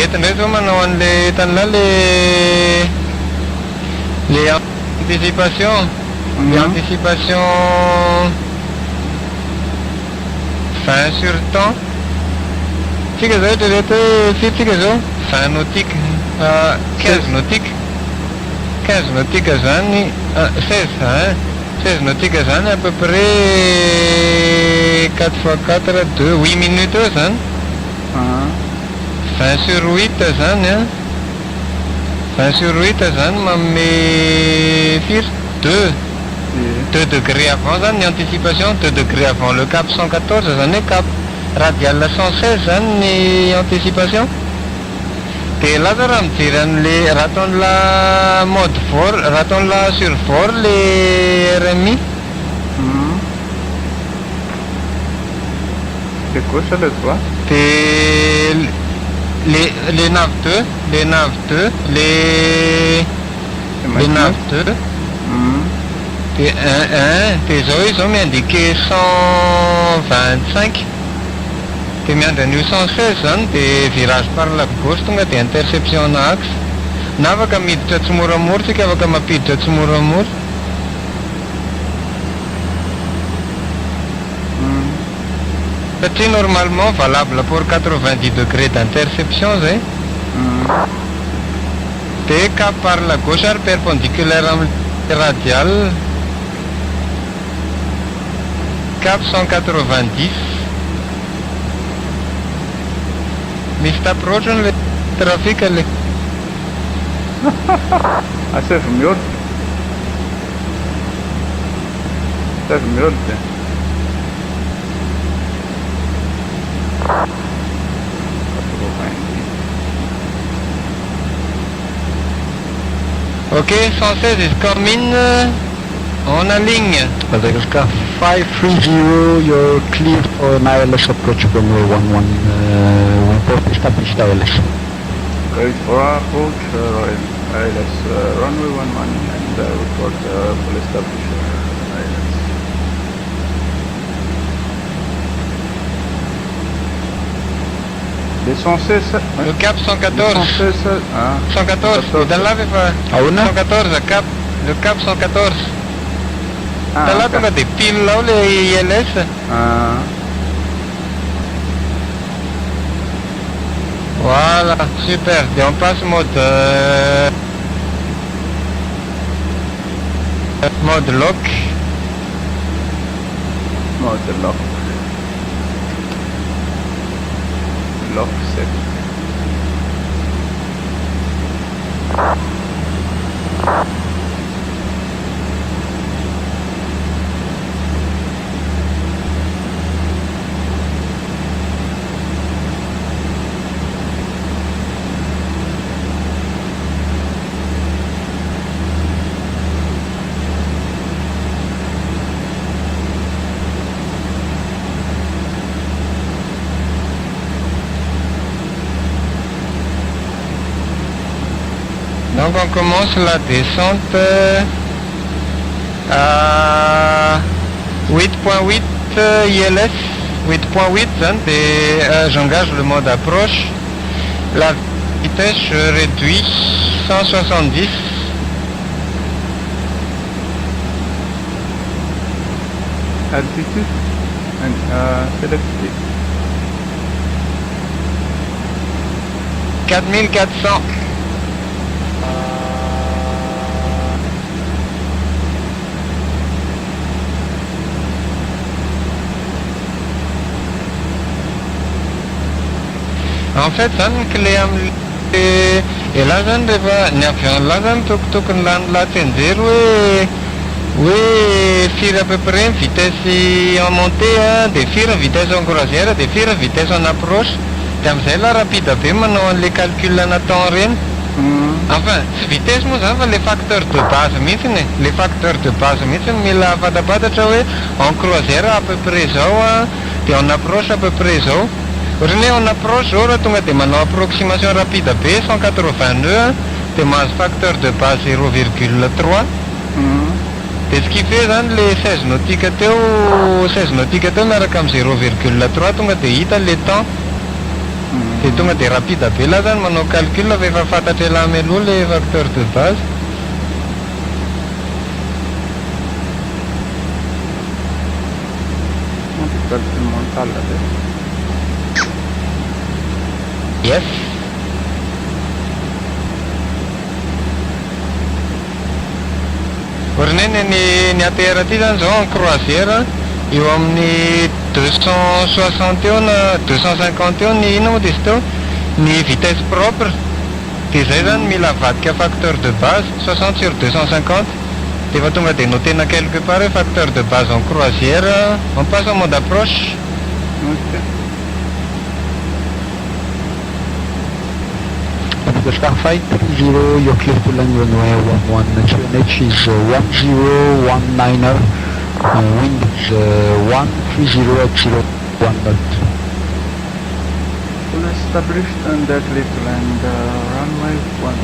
Eto ndray zao manao an'le tan'la le anticipation. Le anticipation fin sur temps. Tsika zao eritrereto hoe fitsika zao 20 nautique 15 nautique 15 nautique zany 16 16 nautique zany à peu près 4x4 2 8 minutes eo zany. 20 sur 8 zany 20 sur 8 zany manome firy 2 degrés avant zany ny anticipation, 2 degrés avant le cap 114 zany hoe cap radial 116 zany ny anticipation. De là zao raha mijery an'le raha ataon'la mode vol, raha ataon'la sur vol le RMI.
De gauche à la droite.
Les nav 2, les nav 2, les nav 2. Dia zao mi indiqué 125. Dia miandry an'io 116 zany dia virage par la gauche tonga dia interception na axe. Na afaka miditra tsy moramora tsika afaka mampiditra tsy moramora. Satria normalement valable pour 90 degrés d'interception zay. Dia cap par la gauche ary perpendiculaire amin'ny radial. Cap 190. Misy t'approach le trafic le.
Serve miôdy. Serve miôdy dia.
Ok, 116 is coming on a ligne.
Madagascar 530, you're clear for an ILS approach runway 11. Report established ILS.
Great for approach, ILS runway 11 and report full established ILS. Les 116,
Le cap 114.
116,
114, dans là,
Ah, on a
114, le cap 114. Dans là, on a des piles là, les ILS. Voilà, super. Et on passe mode lock.
Mode lock. Lock set.
Donc on commence la descente à 8.8 ILS, 8.8 hein, et j'engage le mode approche. La vitesse je réduis 170.
Altitude and select
4400. En fait zany clé am'le là zany rehefa ny avion là zany tokony lahatsenjery hoe firy à peu près ny vitesse en montée de firy ny vitesse en croisière de firy ny vitesse en approche de am'izay la rapide be manao an'le calcul natao reny. Enfin tsy vitesse moa zany fa le facteur de base mihitsiny le facteur de base mihitsiny mila fantampatatra hoe en croisière à peu près zao de en approche à peu près zao. Ohatrany hoe en approche zao raha tonga de manao approximation rapide be 180 nœuds de mahazo facteur de base 0,3. De ce qui fait zany le 16 nautique teo miaraka amin'ny 0,3 tonga de hita le temps. De tonga de rapide be là zany manao calcul fa efa fantatry ela aloha le facteur de base.
calcul mental là.
Yes. Ohatrany ny ATR ty zany zao en croisière eo amin'ny 260 eo na 250 eo ny ina moa de izy teo ny vitesse propre de zay zany mila avadika facteur de base 60 sur 250 de efa tonga de notena quelque part hoe facteur de base en croisière on passe en mode approche.
Ok.
Madagascar 530, you're clear to land runway 11. QNH is 1019, wind is 130 at 01 knot.
Full established and clear to land runway 11.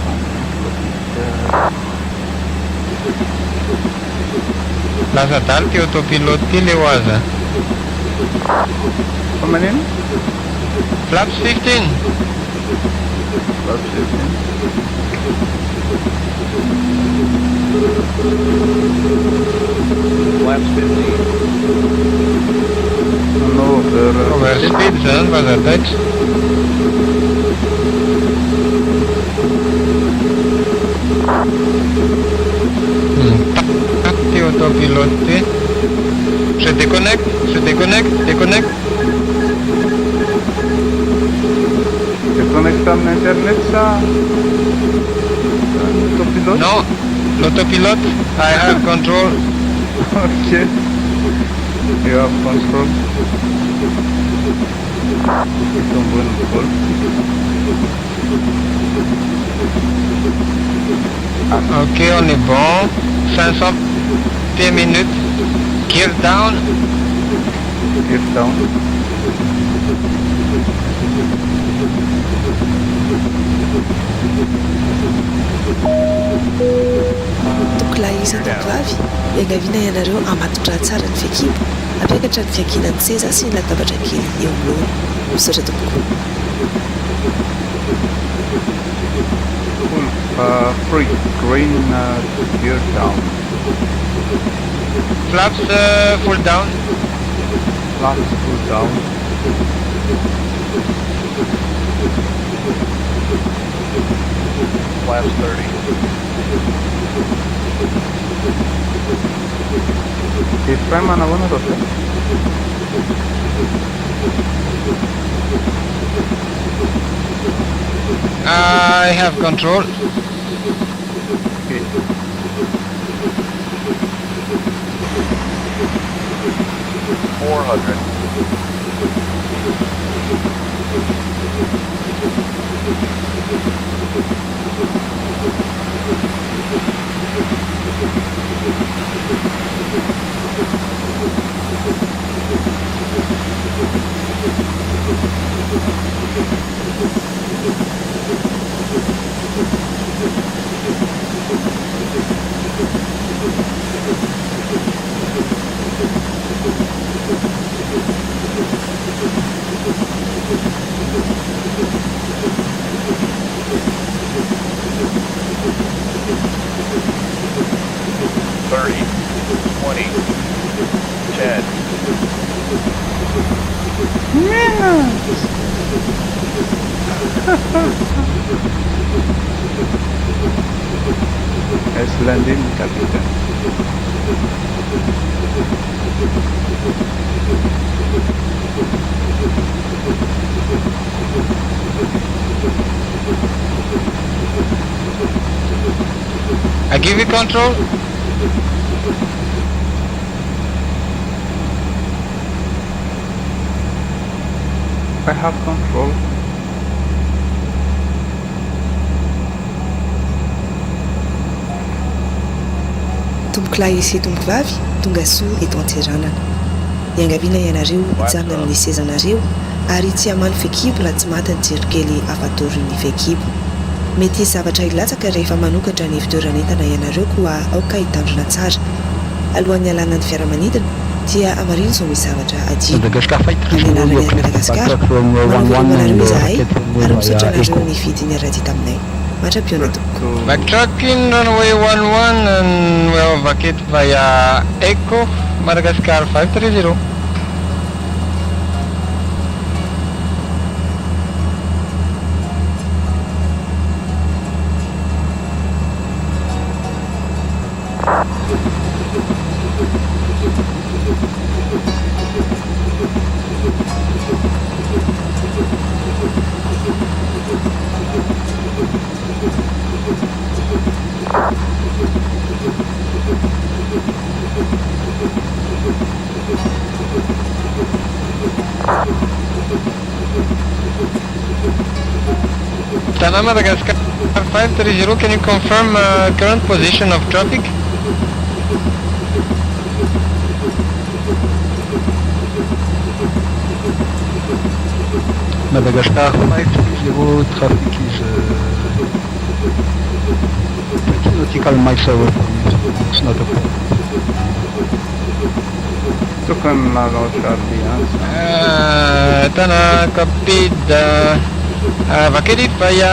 Lasă-te alte autopilotile oază.
How many?
Flaps 15.
Flaps 15.
Flaps 15.
No,
Over speed zone was attached. Active autopilote. Je déconnecte.
Te conectăm la internet sau autopilot?
No, l'autopilot, I have control.
Ok. You have control. C'est un bon vol.
Ok, on est bon. 500 pieds minutes. Gear down.
Gear down.
Tokola izy tovavy iangaviana ianareo amatotra tsara ny fehikibo, ampiakatra ny fiankinan'ny seza sy ny latabatra kely eo anoloana. Misaotra tompoko.
Free green gear down.
Flaps full down.
Flaps full down.
Flaps 30.
If I'm on a one of them.
I have control.
Okay. Es landing, capitán.
I give you control.
I have control.
Tombokilahy sy tombokivavy tonga soa eto an-tseranana. Iangaviana ianareo hijanona amin'ny sezanareo ary tsy hamano fehikibo raha tsy maty ny jirokely afatorin'ny fehikibo. Mety zavatra ilatsaka rehefa manokatra ny fitoeran'entana ianareo koa aoka hitandrina tsara. Alohan'ny alana ny fiaramanidina dia amarino zao misy zavatra adio. Aminarany Madagasikara, manao izahay ary misaotra anareo ny vidiny araty taminay. Matrapiona tompoko.
Backtracking runway 11 and we will vacate via Echo, Madagascar 530. Tana Madagascar 530, can you confirm current position of traffic?
Madagascar 530, traffic is 20 nautical miles away from you, so it's not a problem.
tokony nanao Charlie any.
Tana Capide Vakery via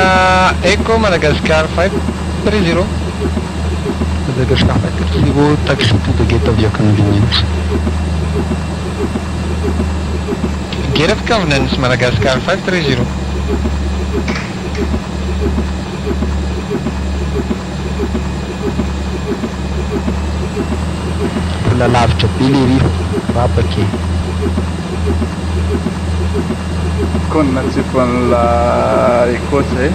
Echo Madagascar 530.
Madagascar 530, taxi to the gate of your convenience.
Gate of Convenience Madagascar 530.
Mbola lavitra be le rivo, rapaka e.
Konna tsipan'la Écosse zay.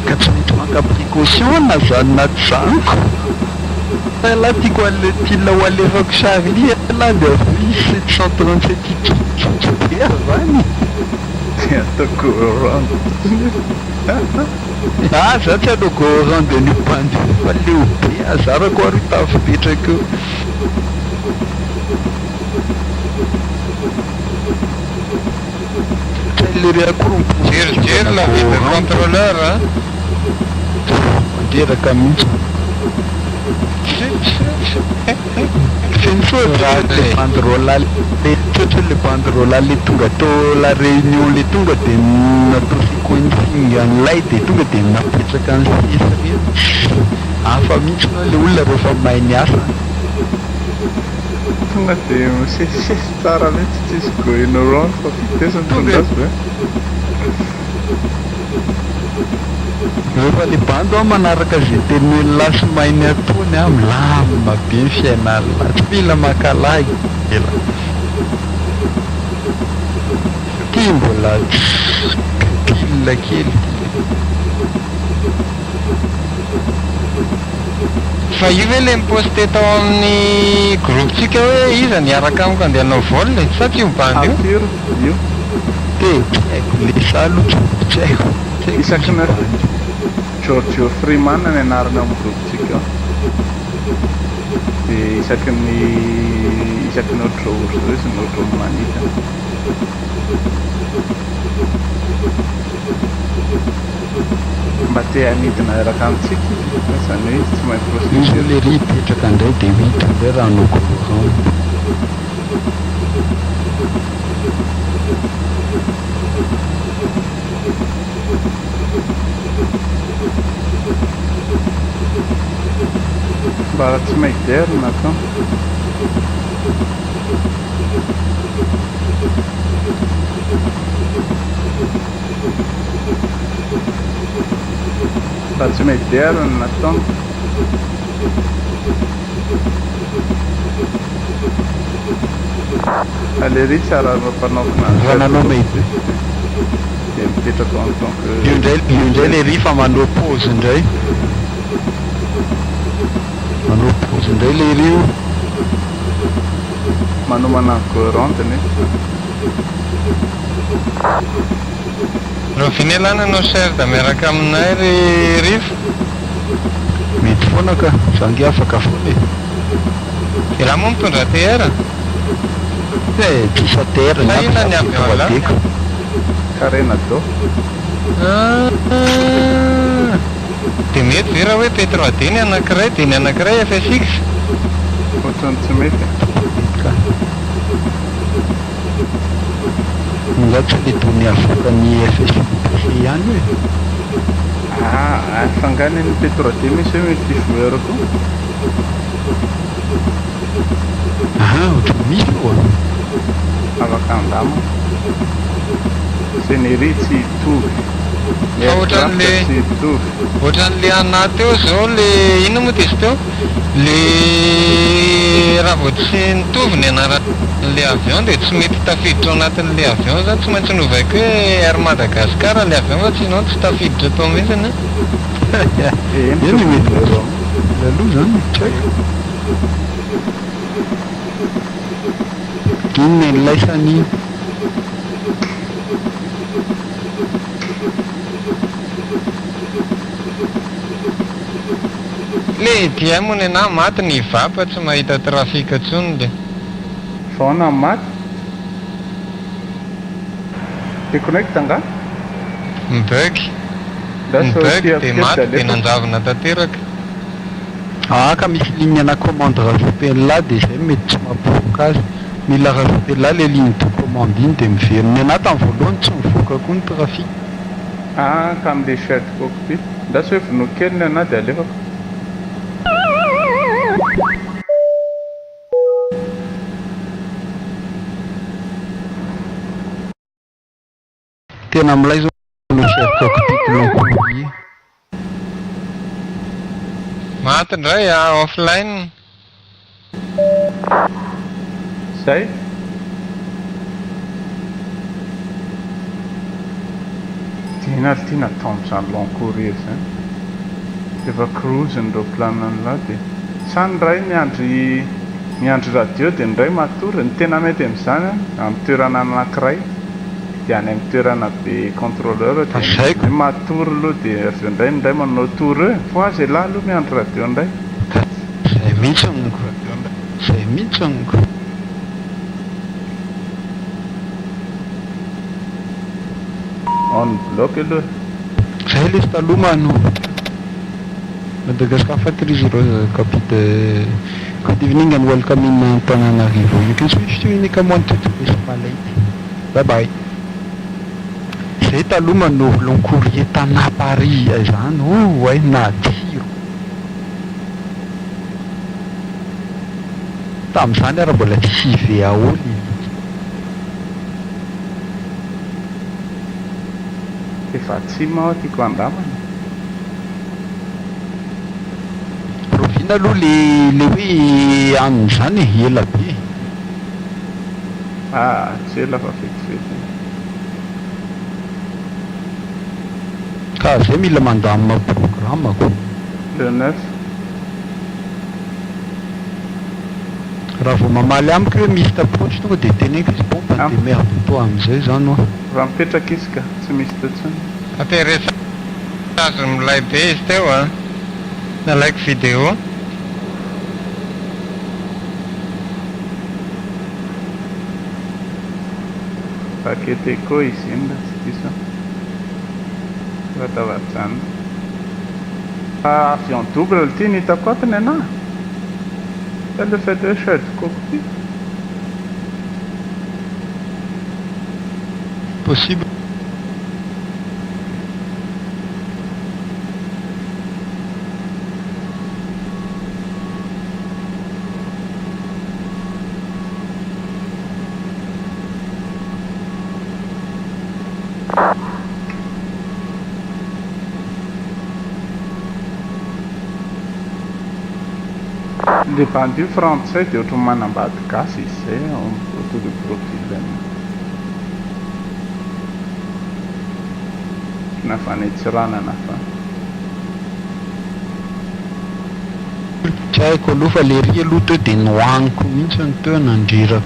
Ka tsy maintsy maka précaution na zany naty zanako. Là tiako tiana ho alefako Charlie là dia avy 737 be zany.
Dia ataoko round.
Ah, za tsy anaoko round de nipandy fa leo be azarako ary tafipetraka eo. Le akory
Dire la vie de contrôleur, hein?
Manderaka mihitsy. Feno soa le banderole le tsotra le banderole le tonga tao la réunion le tonga de natao sequencing an'ilay de tonga de napetraka ny sisa rehetra. Hafa mihitsy le olona rehefa mahay miasa.
Tonga de misesisesy tsara mihitsy tsisy goeno round fa fitesany tonga azy be.
Rehefa le bando manaraka zay teny lasy mainy ataony milamina be ny fiainana tsy mila makalagy ela. Ty mbola pile kely.
Fa io ve le miposte tao amin'ny groupetsika hoe iza niaraka amiko andeha hanao vol sa tsy io bandy io?
Firy io.
Tsy haiko le salotra tsy haiko.
Isaky ny Giorgio Freeman ny anarana amin'ny groupetsika. De isaky ny ohatro ours sy ny ohatro manita. Mba te hanidina araka amitsika zany hoe tsy maintsy
Misy
procédure.
le ry hipetraka indray de 8 indray raha noko round.
Mba tsy moderna atao. Mba tsy moderna atao. Alery tsara mampanaokina
Raha nanao mety.
de mipetraka en tant que
Io indray le ry fa manao pause indray. Manao pause indray le ry io.
manomana coranteny.
Raha finelana anao ser da miaraka aminay ry rivo.
Mety foana ka, zangy afaka foana e.
Raha moa mitondra TR?
Tsisa terre
Sa ina ny avy ao ala?
Karena do.
De mety ve raha hoe Petrodeny anankiray de ny anankiray FSX?
Ohatrany tsy mety.
Ngatsy le dony avoaka ny FSC ihany hoe.
Fangany ny Petrodeny misy hoe mety joueur koa.
Ohatry misy oa.
Afaka andama. Senery tsy hitovy.
Fa ohatran'le
Tsy hitovy.
ohatran'le anaty eo zao le ino moa izy teo? Le raha vao tsy nitovy ny anaran'le avion de tsy mety tafiditra ao anatin'le avion zany tsy maintsy novaiko hoe Air Madagascar le avion fa tsy tsy tafiditra tao mihitsiny.
Eny mety aloha zany tsy haiko. Inona ny laisany?
Le dia moa ny anahy maty ny vapa tsy mahita trafika intsony le.
Vaona maty. Déconnecte nga?
Mibeuky.
Da sao
Mibeuky de
tia
maty de
alefa.
nanjavona tanteraka.
Ka misy ligne ana commande rajouter là dia zay mety tsy mampivoaka azy. Mila rajouter là le ligne de commande iny dia miverina. Ny tamin'ny voalohany tsy mivoaka koa ny trafic.
Ka amin'le shared cockpit ndasy hoe vonokeliny ana dia alefako.
Tena milay zao le shared cockpit long courrier.
Maty indray offline.
Zay tiana atao amin'izany long courrier zany. Efa cruise ndreo planany là dia sa ny ray miandry radio dia ny ray matory. Ny tena mety amin'izany amin'ny toerana anankiray dia any amin'ny toerana be contrôleur dia matory aloha dia avy eo indray ny ray manao tory eo fa azy lahy aloha miandry radio ndray.
Zay mihitsy niko. Zay mihitsy niko.
On block aloha.
Zay le taloha no Madagascar Factory 0 capitaine. Good evening and welcome in Antananarivo. You can switch to Unica 122 Malate. Bye bye. Zay taloha no long courrier tana Paris izany. Ay natiro. Tamin'izany ary mbola tsy VAO ny
efa tsy mao tiako andamana.
Rovina aloha le hoe an'izany ela be.
Tsy ela fa fetifety.
Ka zay mila mandamina programme ko.
Le 9
raha vao mamaly amiko hoe misy tapotry tonga dia teneko izy pompe dia merde to amin'izay zany oa.
raha mipetraka izy ka tsy misy totsiny.
Atterrissage milay be izy teo nalaiko vidéo.
Paquet éco izy iny la tsy diso vatavatrany. Avion double ty ny hitako atiny ana. Le fait de shared cockpit.
Possible.
Le bandio français dia ohatry manambady gasy izy zay autour de profil nafa netsiranana fa
tsy haiko aloha fa le ry aloha teo dia nohaniko mihitsy ny teo nandrira.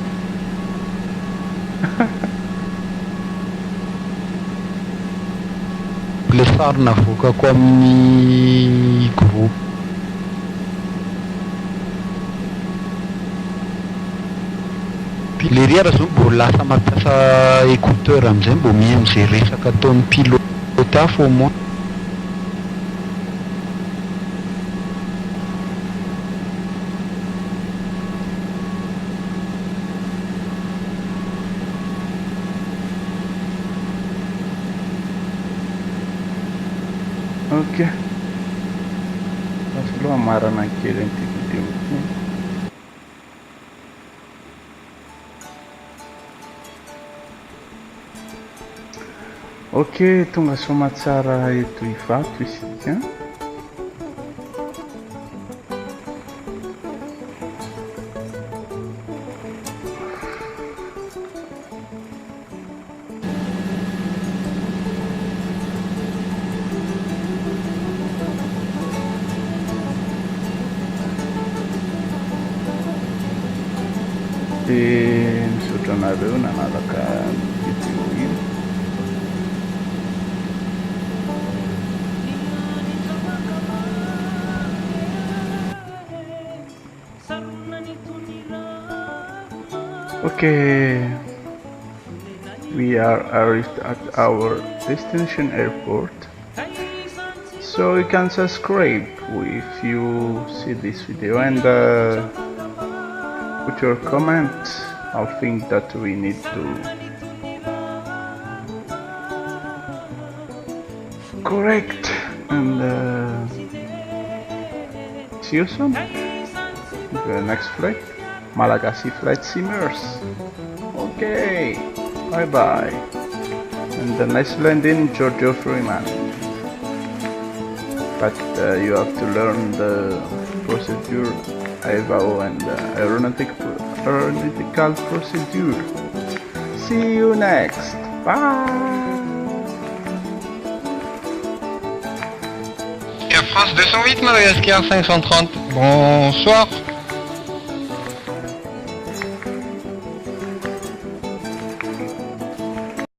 Le sary navoakako amin'ny groupe. Le ry ara zao mbo lasa mampiasa écouteur amin'izay mbo mihaino izay resaka ataon'ny pilote hafa au moins.
ok asy aloha amarana kely an'ity vidéo ity. Ok, tonga somatsara eto ivato isika. Dia misaotra anareo nanaraka vidéo io. Okay, we are arrived at our destination airport. So So you can subscribe if you see this video and put your comment. I think that we need to correct and see you soon. The next flight, Malagasy flight simmers. Okay, bye bye. And a nice landing, Giorgio Freeman. But you have to learn the procedure, IVAO and aeronautical procedure. See you next. Bye.
Air France 208, Madagascar 530. Bonsoir.